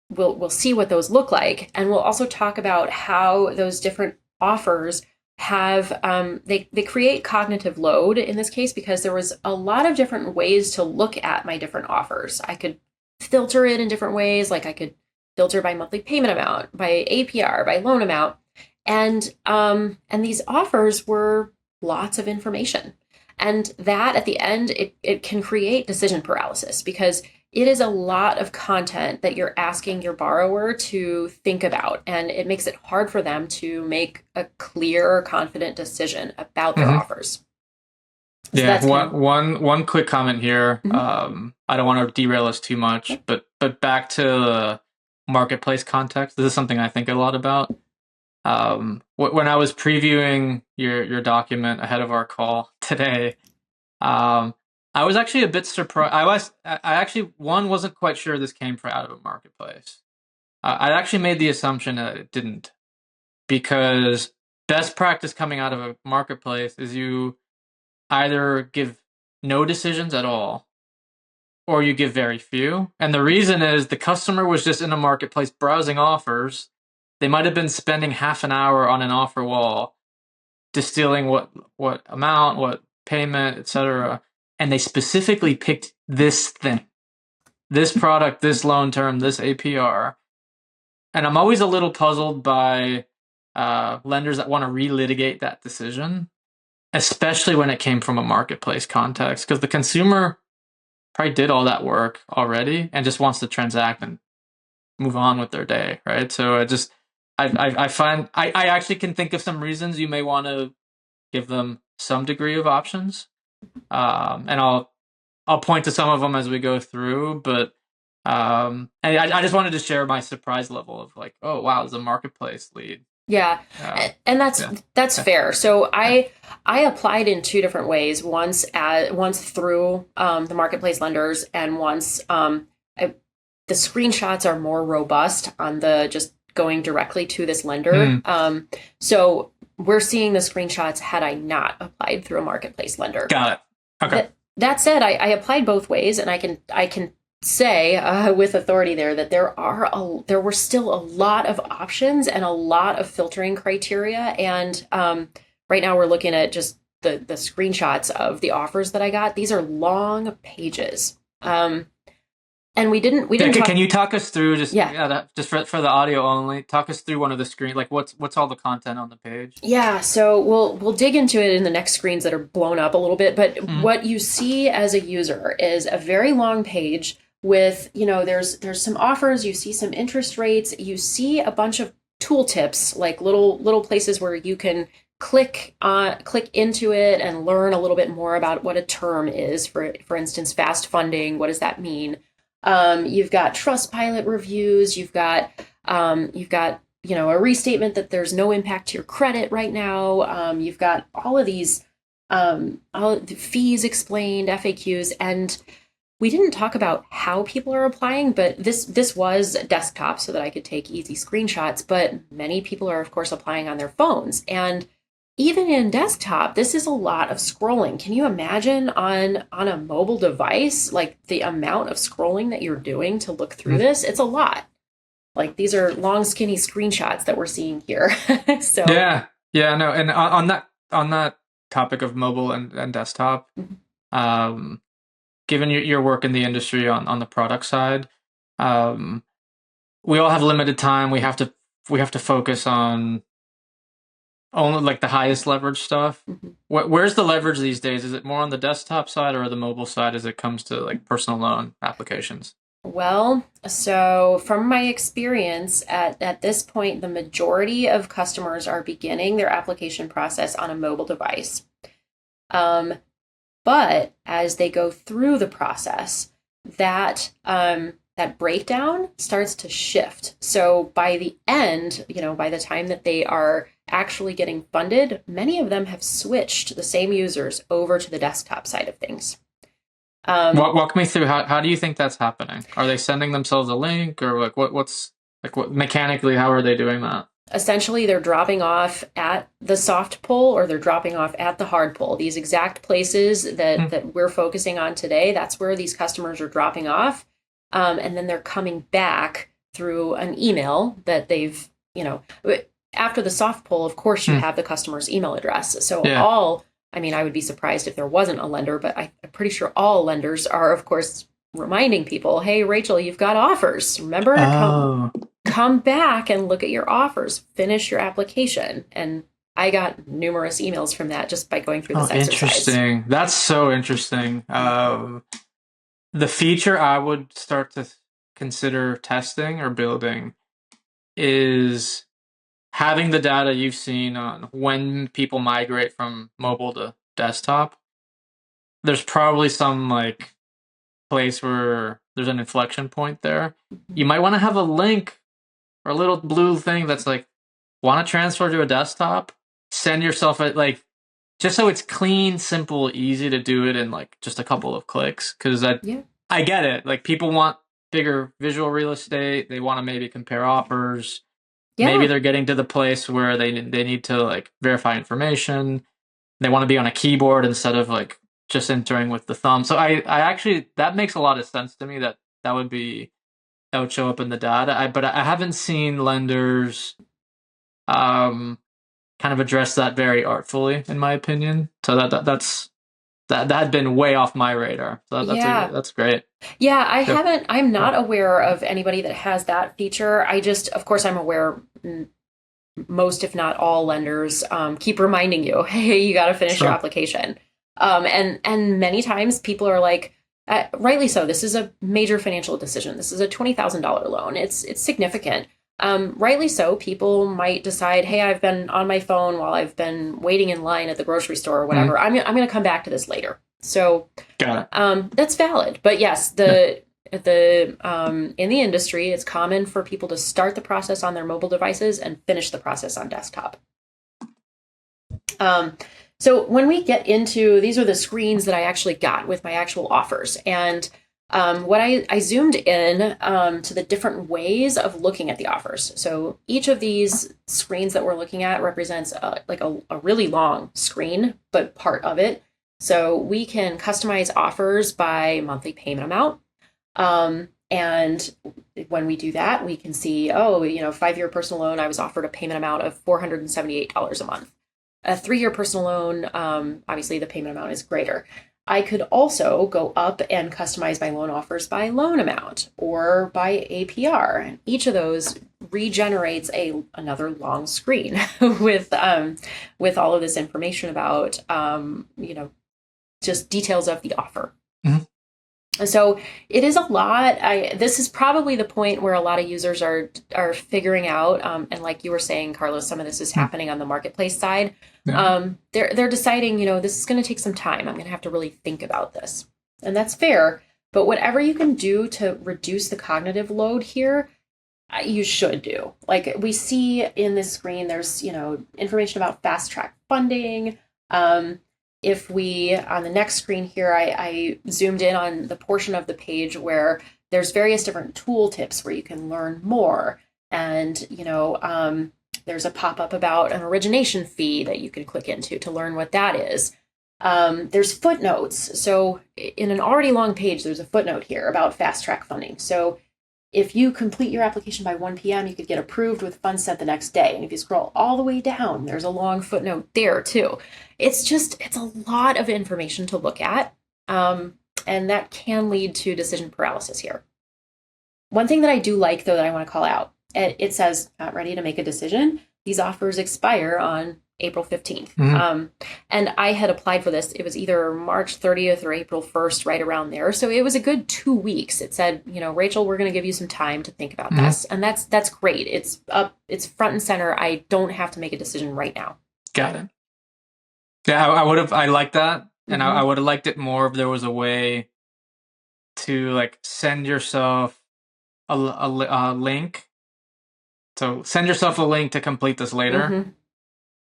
we'll see what those look like, and we'll also talk about how those different offers have they create cognitive load in this case, because there was a lot of different ways to look at my different offers. I could filter it in different ways, like I could filter by monthly payment amount, by APR, by loan amount, and these offers were lots of information. And that at the end, it can create decision paralysis, because it is a lot of content that you're asking your borrower to think about. And it makes it hard for them to make a clear, confident decision about their offers. So one quick comment here. I don't want to derail us too much, but back to the marketplace context, this is something I think a lot about. When I was previewing your document ahead of our call today, I was actually a bit surprised. I actually wasn't quite sure this came out of a marketplace. I actually made the assumption that it didn't, because best practice coming out of a marketplace is you either give no decisions at all, or you give very few. And the reason is the customer was just in a marketplace browsing offers. They might have been spending half an hour on an offer wall, distilling what amount, what payment, etc. And they specifically picked this thing, this product, this loan term, this APR. And I'm always a little puzzled by lenders that want to relitigate that decision, especially when it came from a marketplace context, because the consumer probably did all that work already and just wants to transact and move on with their day, right? So I find I actually can think of some reasons you may want to give them some degree of options, and I'll point to some of them as we go through. But and I just wanted to share my surprise level of like, oh wow, there's a marketplace lead. Yeah, and that's fair. So I applied in two different ways. Once through the marketplace lenders, and once the screenshots are more robust on the just going directly to this lender. So we're seeing the screenshots had I not applied through a marketplace lender. Got it. Okay. That said, I applied both ways, and I can say with authority there that there were still a lot of options and a lot of filtering criteria. And right now we're looking at just the screenshots of the offers that I got. These are long pages. And we didn't Can you talk us through just for the audio only? Talk us through one of the screen, like what's all the content on the page? Yeah, so we'll dig into it in the next screens that are blown up a little bit, but what you see as a user is a very long page with, there's some offers, you see some interest rates, you see a bunch of tooltips, like little places where you can click into it and learn a little bit more about what a term is. For instance, fast funding, what does that mean? You've got Trustpilot reviews, you've got a restatement that there's no impact to your credit right now. You've got all of these all the fees explained, FAQs, and we didn't talk about how people are applying, but this was desktop so that I could take easy screenshots, but many people are, of course, applying on their phones. And even in desktop, this is a lot of scrolling. Can you imagine on a mobile device, like the amount of scrolling that you're doing to look through this? It's a lot. Like these are long, skinny screenshots that we're seeing here. So yeah, no. And on that topic of mobile and desktop, given your work in the industry on the product side, we all have limited time. We have to focus on only like the highest leverage stuff. Where's the leverage these days? Is it more on the desktop side or the mobile side as it comes to like personal loan applications? Well, so from my experience at this point, the majority of customers are beginning their application process on a mobile device. But as they go through the process, that breakdown starts to shift. So by the end, by the time that they are actually getting funded, many of them have switched the same users over to the desktop side of things. Walk me through how do you think that's happening? Are they sending themselves a link, or like what's mechanically, how are they doing that? Essentially, they're dropping off at the soft pull or they're dropping off at the hard pull. These exact places that we're focusing on today, that's where these customers are dropping off. And then they're coming back through an email that they've, after the soft pull, of course, you have the customer's email address. So I would be surprised if there wasn't a lender, but I'm pretty sure all lenders are, of course, reminding people, hey, Rachel, you've got offers. Remember to come back and look at your offers, finish your application. And I got numerous emails from that just by going through this exercise. Interesting. That's so interesting. The feature I would start to consider testing or building is having the data you've seen on when people migrate from mobile to desktop. There's probably some like place where there's an inflection point there. You might want to have a link or a little blue thing that's like, want to transfer to a desktop? Send yourself just so it's clean, simple, easy to do it in like just a couple of clicks. Because I get it. Like people want bigger visual real estate. They want to maybe compare offers. Yeah. Maybe they're getting to the place where they need to like verify information. They want to be on a keyboard instead of like just entering with the thumb. So I actually, that makes a lot of sense to me that would show up in the data. But I haven't seen lenders kind of address that very artfully, in my opinion. So that had been way off my radar. So that's great. Yeah, I'm not aware of anybody that has that feature. Of course, I'm aware most, if not all lenders keep reminding you, hey, you got to finish your application. And many times people are like, rightly so, this is a major financial decision. This is a $20,000 loan. It's significant. Rightly so, people might decide, hey, I've been on my phone while I've been waiting in line at the grocery store or whatever. I'm going to come back to this later. So that's valid. But yes, in the industry, it's common for people to start the process on their mobile devices and finish the process on desktop. So when we get into, these are the screens that I actually got with my actual offers. And what I zoomed in to the different ways of looking at the offers. So each of these screens that we're looking at represents a really long screen, but part of it. So we can customize offers by monthly payment amount. And when we do that, we can see, 5-year personal loan, I was offered a payment amount of $478 a month. A 3-year personal loan, obviously the payment amount is greater. I could also go up and customize my loan offers by loan amount or by APR. And each of those regenerates another long screen with all of this information about just details of the offer. Mhm. So it is a lot. This is probably the point where a lot of users are figuring out, and like you were saying, Carlos, some of this is happening on the marketplace side. Yeah. They're deciding, this is going to take some time. I'm going to have to really think about this, and that's fair. But whatever you can do to reduce the cognitive load here, you should do. Like we see in this screen, there's information about fast track funding. If we, on the next screen here, I zoomed in on the portion of the page where there's various different tool tips where you can learn more. And, there's a pop-up about an origination fee that you can click into to learn what that is. There's footnotes. So in an already long page, there's a footnote here about fast track funding. So if you complete your application by 1 p.m., you could get approved with funds sent the next day. And if you scroll all the way down, there's a long footnote there too. It's a lot of information to look at. And that can lead to decision paralysis here. One thing that I do like, though, that I want to call out, it says, not ready to make a decision. These offers expire on April 15th. Mm-hmm. And I had applied for this. It was either March 30th or April 1st, right around there. So it was a good 2 weeks. It said, Rachel, we're going to give you some time to think about this. And that's great. It's front and center. I don't have to make a decision right now. Got it. Yeah, I like that. And I would have liked it more if there was a way to send yourself a link. So send yourself a link to complete this later.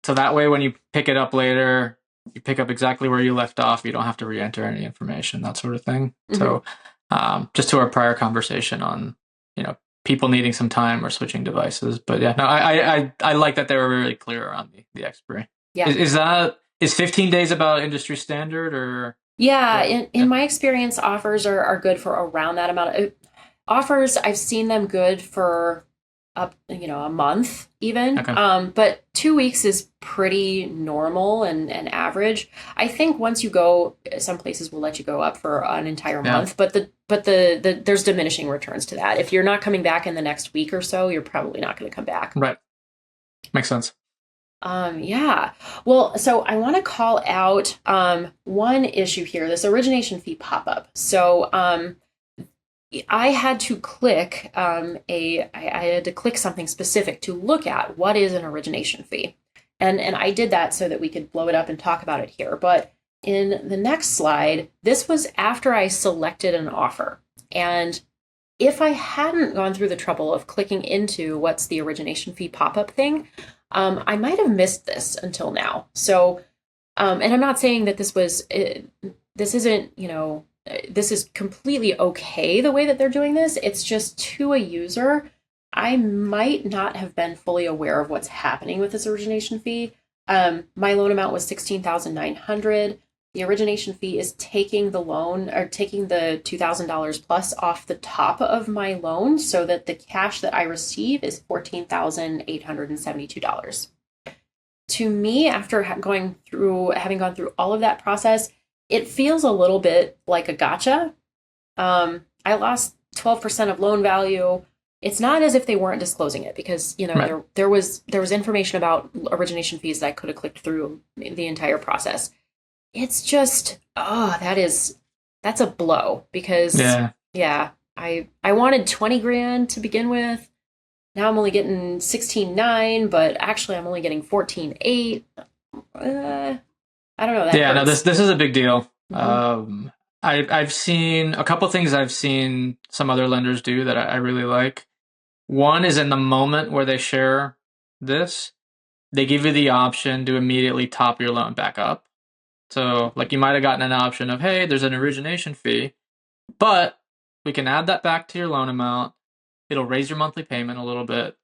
So that way, when you pick it up later, you pick up exactly where you left off. You don't have to re-enter any information, that sort of thing. So just to our prior conversation on, people needing some time or switching devices. But yeah, no, I like that they were really clear on the expiry. Yeah. Is 15 days about industry standard or? Yeah, in my experience, offers are good for around that amount. Offers, I've seen them good for a month even. Okay. But 2 weeks is pretty normal and average. I think once you go, some places will let you go up for an entire month, but there's diminishing returns to that. If you're not coming back in the next week or so, you're probably not going to come back. Right. Makes sense. Yeah. Well, so I want to call out one issue here, this origination fee pop-up. So I had to click I had to click something specific to look at what is an origination fee. And I did that so that we could blow it up and talk about it here. But in the next slide, this was after I selected an offer. And if I hadn't gone through the trouble of clicking into what's the origination fee pop-up thing, I might have missed this until now. So, and I'm not saying that this isn't, this is completely okay the way that they're doing this. It's just to a user, I might not have been fully aware of what's happening with this origination fee. My loan amount was $16,900. The origination fee is taking the loan or taking the $2,000 plus off the top of my loan so that the cash that I receive is $14,872. To me, after having gone through all of that process, it feels a little bit like a gotcha. I lost 12% of loan value. It's not as if they weren't disclosing it because, right. there was information about origination fees that I could have clicked through the entire process. It's just, that's a blow because I wanted 20 grand to begin with. Now I'm only getting 16.9, but actually I'm only getting 14.8. I don't know. No, this is a big deal. Mm-hmm. I've seen a couple things I've seen some other lenders do that I really like. One is in the moment where they share this, they give you the option to immediately top your loan back up. So you might have gotten an option of, hey, there's an origination fee, but we can add that back to your loan amount. It'll raise your monthly payment a little bit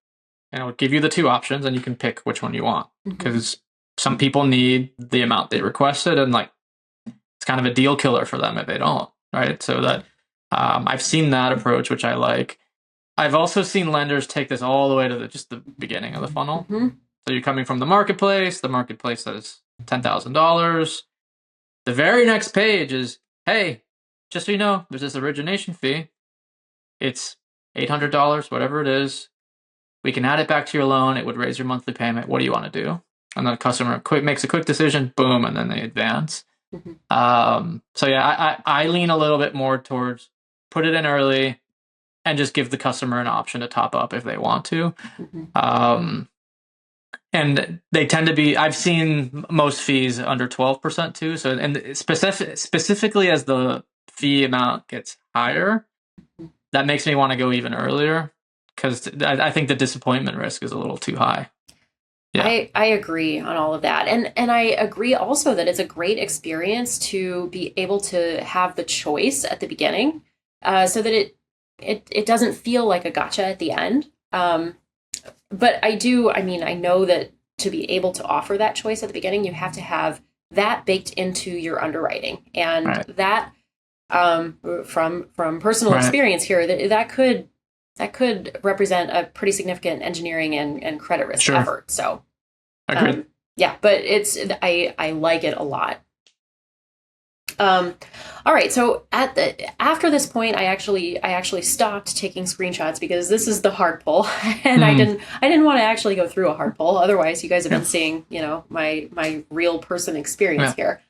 and it'll give you the two options and you can pick which one you want because some people need the amount they requested and it's kind of a deal killer for them if they don't, right? So that I've seen that approach, which I like. I've also seen lenders take this all the way to just the beginning of the funnel. So you're coming from the marketplace says $10,000. The very next page is, hey, just so you know, there's this origination fee. It's $800, whatever it is. We can add it back to your loan. It would raise your monthly payment. What do you want to do? And then the customer makes a quick decision, boom, and then they advance. So yeah, I lean a little bit more towards put it in early and just give the customer an option to top up if they want to. And they tend to be, I've seen most fees under 12% too. So, and specifically as the fee amount gets higher, that makes me want to go even earlier because I think the disappointment risk is a little too high. Yeah. I agree on all of that. And I agree also that it's a great experience to be able to have the choice at the beginning so that it doesn't feel like a gotcha at the end. But I know that to be able to offer that choice at the beginning, you have to have that baked into your underwriting. And that from personal experience here, that could represent a pretty significant engineering and credit risk effort. So, but I like it a lot. All right. So after this point, I actually stopped taking screenshots because this is the hard pull, and I didn't want to actually go through a hard pull. Otherwise, you guys have been seeing, my real person experience here.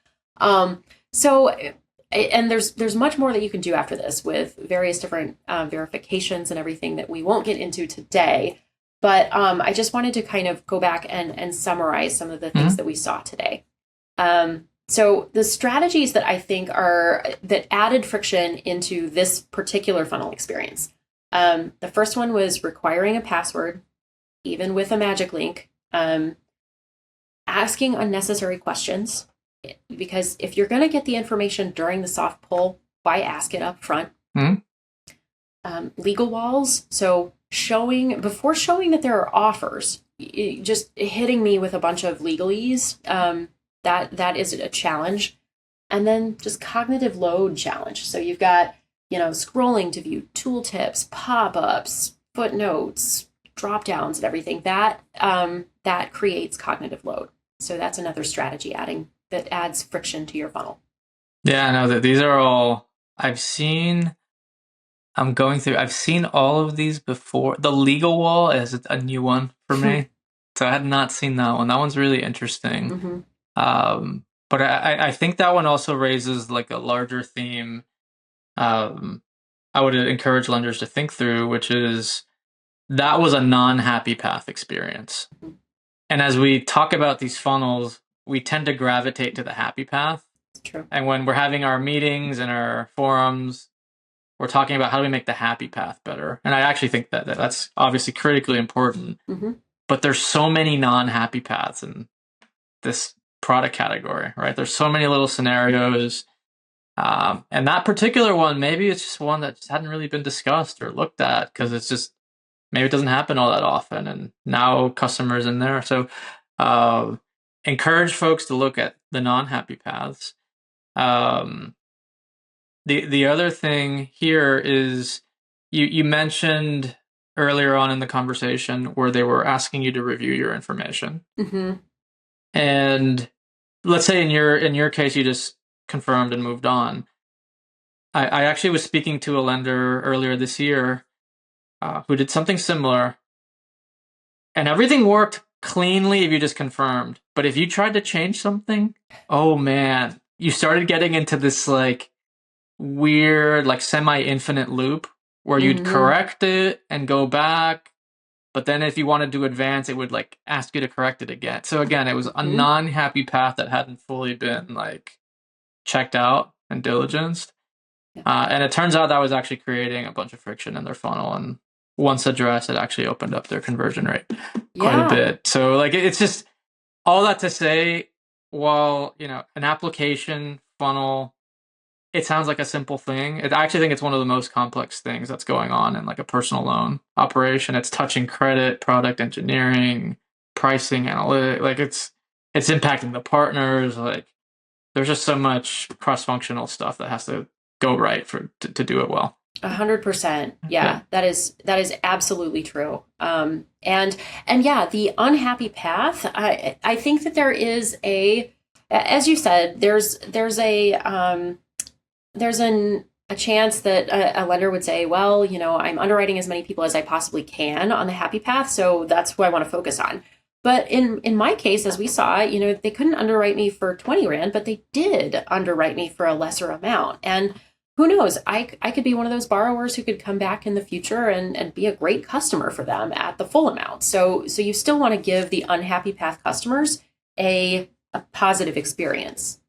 So. And there's much more that you can do after this with various different verifications and everything that we won't get into today. But I just wanted to kind of go back and summarize some of the things that we saw today. So the strategies that I think that added friction into this particular funnel experience. The first one was requiring a password, even with a magic link, asking unnecessary questions. Because if you're going to get the information during the soft pull, why ask it up front? Legal walls. So before showing that there are offers, just hitting me with a bunch of legalese, that is a challenge. And then just cognitive load challenge. So you've got, scrolling to view tooltips, pop-ups, footnotes, drop-downs and everything. That creates cognitive load. So that's another strategy that adds friction to your funnel. Yeah, no, that these are all I've seen all of these before. The legal wall is a new one for me. So I had not seen that one. That one's really interesting. But I think that one also raises like a larger theme I would encourage lenders to think through, which is that was a non-happy path experience. And as we talk about these funnels, we tend to gravitate to the happy path. True. And when we're having our meetings and our forums, we're talking about how do we make the happy path better. And I actually think that's obviously critically important. But there's so many non-happy paths in this product category, right? There's so many little scenarios. And that particular one, maybe it's just one that just hadn't really been discussed or looked at because it's just, maybe it doesn't happen all that often. And now customers in there. So, encourage folks to look at the non-happy paths. The other thing here is you mentioned earlier on in the conversation where they were asking you to review your information. And let's say in your case you just confirmed and moved on. I actually was speaking to a lender earlier this year who did something similar, and everything worked cleanly if you just confirmed. But if you tried to change something, oh man, you started getting into this like weird, like semi-infinite loop where you'd correct it and go back. But then if you wanted to advance, it would like ask you to correct it again. So again, it was a non-happy path that hadn't fully been like checked out and diligenced. And it turns out that was actually creating a bunch of friction in their funnel. And once addressed, it actually opened up their conversion rate quite a bit. So like it's just all that to say, while an application funnel, it sounds like a simple thing. I actually think it's one of the most complex things that's going on in like a personal loan operation. It's touching credit, product engineering, pricing, analytics. Like it's impacting the partners. Like there's just so much cross-functional stuff that has to go right to do it well. 100%. Yeah, that is absolutely true. And yeah, the unhappy path. I think that there is as you said, there's a chance that a lender would say, well, I'm underwriting as many people as I possibly can on the happy path, so that's who I want to focus on. But in my case, as we saw, they couldn't underwrite me for 20 Rand, but they did underwrite me for a lesser amount. And who knows, I could be one of those borrowers who could come back in the future and be a great customer for them at the full amount. So you still want to give the unhappy path customers a positive experience.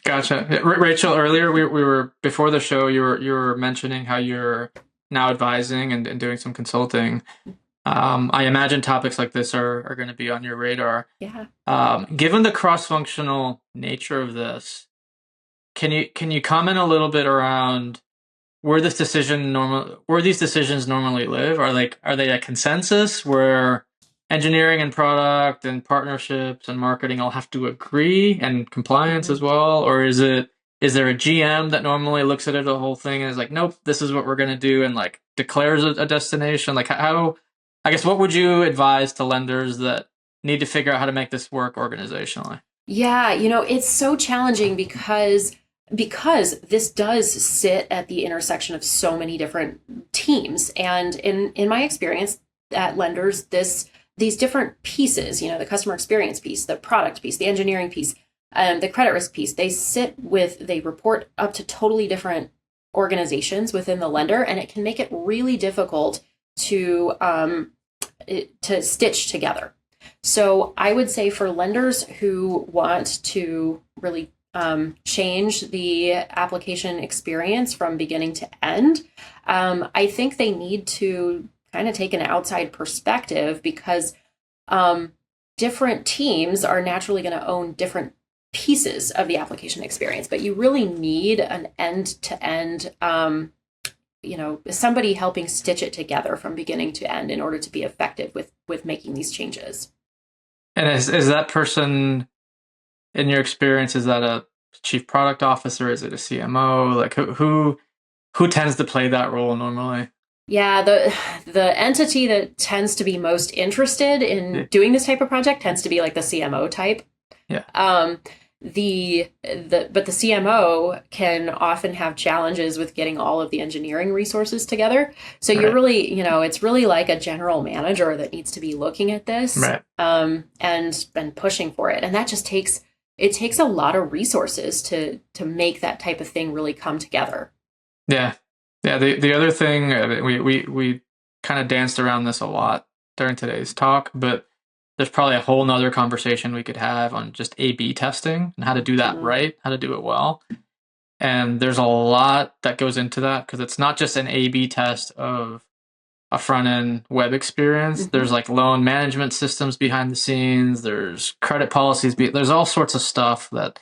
Gotcha. Rachel, earlier we were before the show, you were mentioning how you're now advising and doing some consulting. I imagine topics like this are going to be on your radar. Yeah. Given the cross-functional nature of this, can you comment a little bit around where these decisions normally live? Are they a consensus where engineering and product and partnerships and marketing all have to agree, and compliance as well? Or is there a GM that normally looks at it, the whole thing, and is like, nope, this is what we're going to do, and like declares a destination? Like how, I guess, what would you advise to lenders that need to figure out how to make this work organizationally? Yeah, it's so challenging because this does sit at the intersection of so many different teams. And in my experience at lenders, these different pieces, the customer experience piece, the product piece, the engineering piece, the credit risk piece, they report up to totally different organizations within the lender, and it can make it really difficult to stitch together. So I would say for lenders who want to really change the application experience from beginning to end, I think they need to kind of take an outside perspective, because different teams are naturally going to own different pieces of the application experience, but you really need an end-to-end, somebody helping stitch it together from beginning to end in order to be effective with making these changes. And is that person, in your experience, is that a chief product officer? Is it a CMO? Like who tends to play that role normally? Yeah, the entity that tends to be most interested in doing this type of project tends to be like the CMO type. Yeah. But the CMO can often have challenges with getting all of the engineering resources together. So you're really, it's really like a general manager that needs to be looking at this, right, and pushing for it. And that just takes a lot of resources to make that type of thing really come together. Yeah. Yeah, the other thing, we kind of danced around this a lot during today's talk, but there's probably a whole nother conversation we could have on just A/B testing and how to do that right, how to do it well. And there's a lot that goes into that, because it's not just an A/B test of a front-end web experience. Mm-hmm. There's like loan management systems behind the scenes. There's credit policies. There's all sorts of stuff that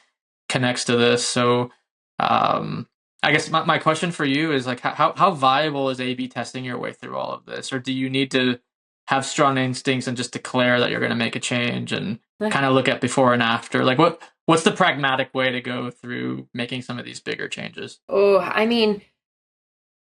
connects to this. So I guess my question for you is like, how viable is A/B testing your way through all of this? Or do you need to have strong instincts and just declare that you're going to make a change and kind of look at before and after? Like what's the pragmatic way to go through making some of these bigger changes? Oh, I mean,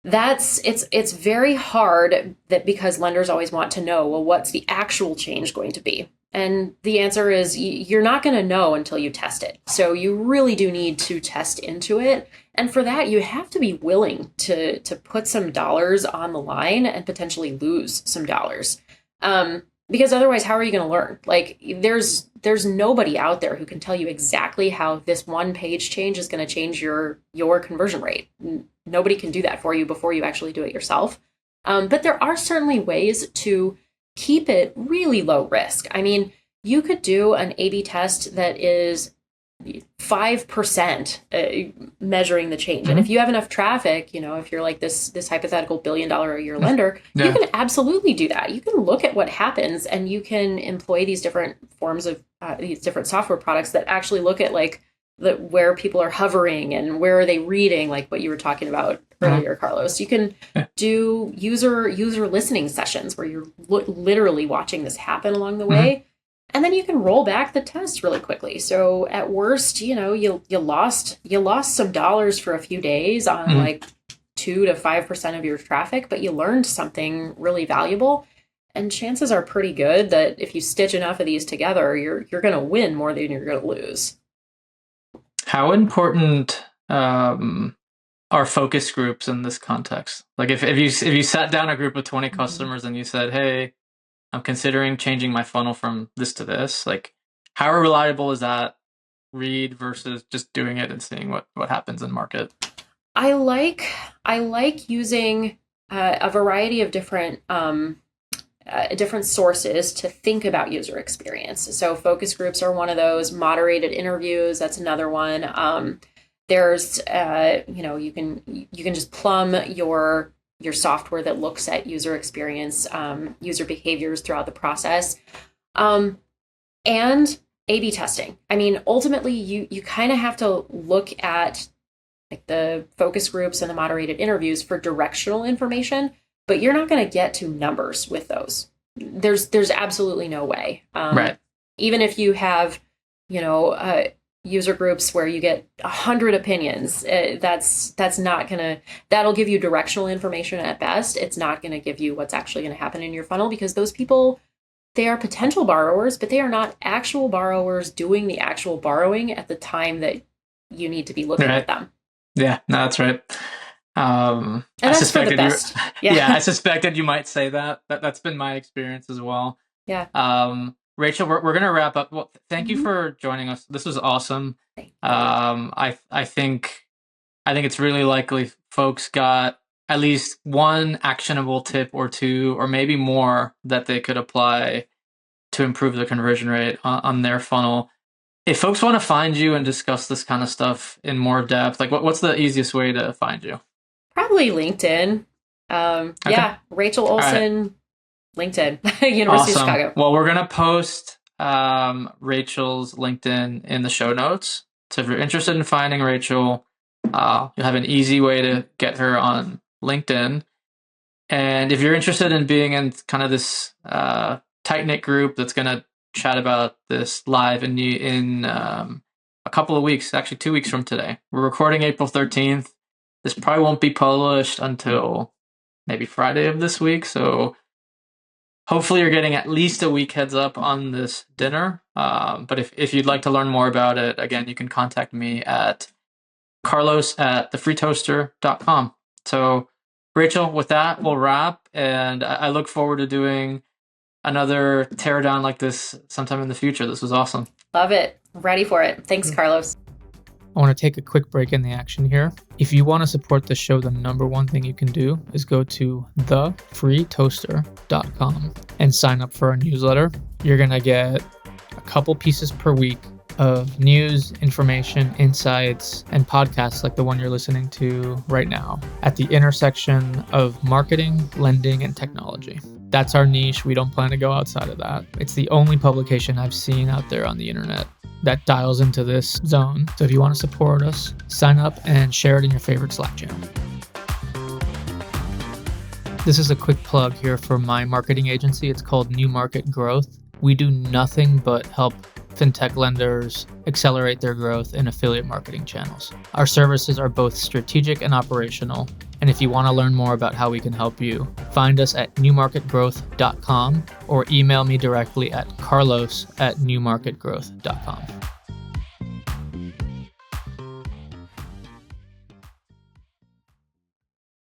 it's very hard, that because lenders always want to know, well, what's the actual change going to be? And the answer is you're not going to know until you test it. So you really do need to test into it. And for that, you have to be willing to put some dollars on the line and potentially lose some dollars. Because otherwise, how are you going to learn? Like there's nobody out there who can tell you exactly how this one page change is going to change your conversion rate. Nobody can do that for you before you actually do it yourself. But there are certainly ways to keep it really low risk. I mean, you could do an A/B test that is 5% measuring the change. Mm-hmm. And if you have enough traffic, if you're like this hypothetical $1 billion a year lender, you can absolutely do that. You can look at what happens, and you can employ these different forms of these different software products that actually look at like where people are hovering and where are they reading, like what you were talking about earlier, Carlos. You can do user listening sessions where you're literally watching this happen along the way. And then you can roll back the test really quickly. So at worst, you lost some dollars for a few days on like 2 to 5% of your traffic, but you learned something really valuable. And chances are pretty good that if you stitch enough of these together, you're going to win more than you're going to lose. How important are focus groups in this context? Like if you sat down a group of 20 customers and you said, hey, I'm considering changing my funnel from this to this, like how reliable is that read versus just doing it and seeing what happens in market? I like using a variety of different sources to think about user experience. So focus groups are one of those. Moderated interviews, that's another one. There's you can just plumb your software that looks at user experience, user behaviors throughout the process, and A/B testing. I mean, ultimately, you kind of have to look at like the focus groups and the moderated interviews for directional information, but you're not going to get to numbers with those. There's absolutely no way. Right. Even if you have, user groups where you get 100 opinions, that'll give you directional information at best. It's not going to give you what's actually going to happen in your funnel, because those people, they are potential borrowers, but they are not actual borrowers doing the actual borrowing at the time that you need to be looking at them. Yeah, no, that's right. And that's for the best. I suspected you might say that. That's been my experience as well. Yeah. Rachael, we're going to wrap up. Well, thank you for joining us. This was awesome. I think it's really likely folks got at least one actionable tip or two, or maybe more, that they could apply to improve the conversion rate on their funnel. If folks want to find you and discuss this kind of stuff in more depth, like what's the easiest way to find you? Probably LinkedIn. Okay. Yeah, Rachael Olson, right. LinkedIn, University of Chicago. Well, we're going to post Rachel's LinkedIn in the show notes. So if you're interested in finding Rachael, you'll have an easy way to get her on LinkedIn. And if you're interested in being in kind of this tight-knit group that's going to chat about this live in a couple of weeks, actually 2 weeks from today. We're recording April 13th. This probably won't be published until maybe Friday of this week. So hopefully you're getting at least a week heads up on this dinner. But if you'd like to learn more about it, again, you can contact me at carlos@thefreetoaster.com. So Rachael, with that, we'll wrap. And I look forward to doing another teardown like this sometime in the future. This was awesome. Love it. Ready for it. Thanks, Carlos. I want to take a quick break in the action here. If you want to support the show, the number one thing you can do is go to thefreetoaster.com and sign up for our newsletter. You're going to get a couple pieces per week of news, information, insights, and podcasts like the one you're listening to right now at the intersection of marketing, lending, and technology. That's our niche. We don't plan to go outside of that. It's the only publication I've seen out there on the internet that dials into this zone. So if you want to support us, sign up and share it in your favorite Slack channel. This is a quick plug here for my marketing agency. It's called New Market Growth. We do nothing but help fintech lenders accelerate their growth in affiliate marketing channels. Our services are both strategic and operational. And if you want to learn more about how we can help you, find us at newmarketgrowth.com or email me directly at carlos@newmarketgrowth.com.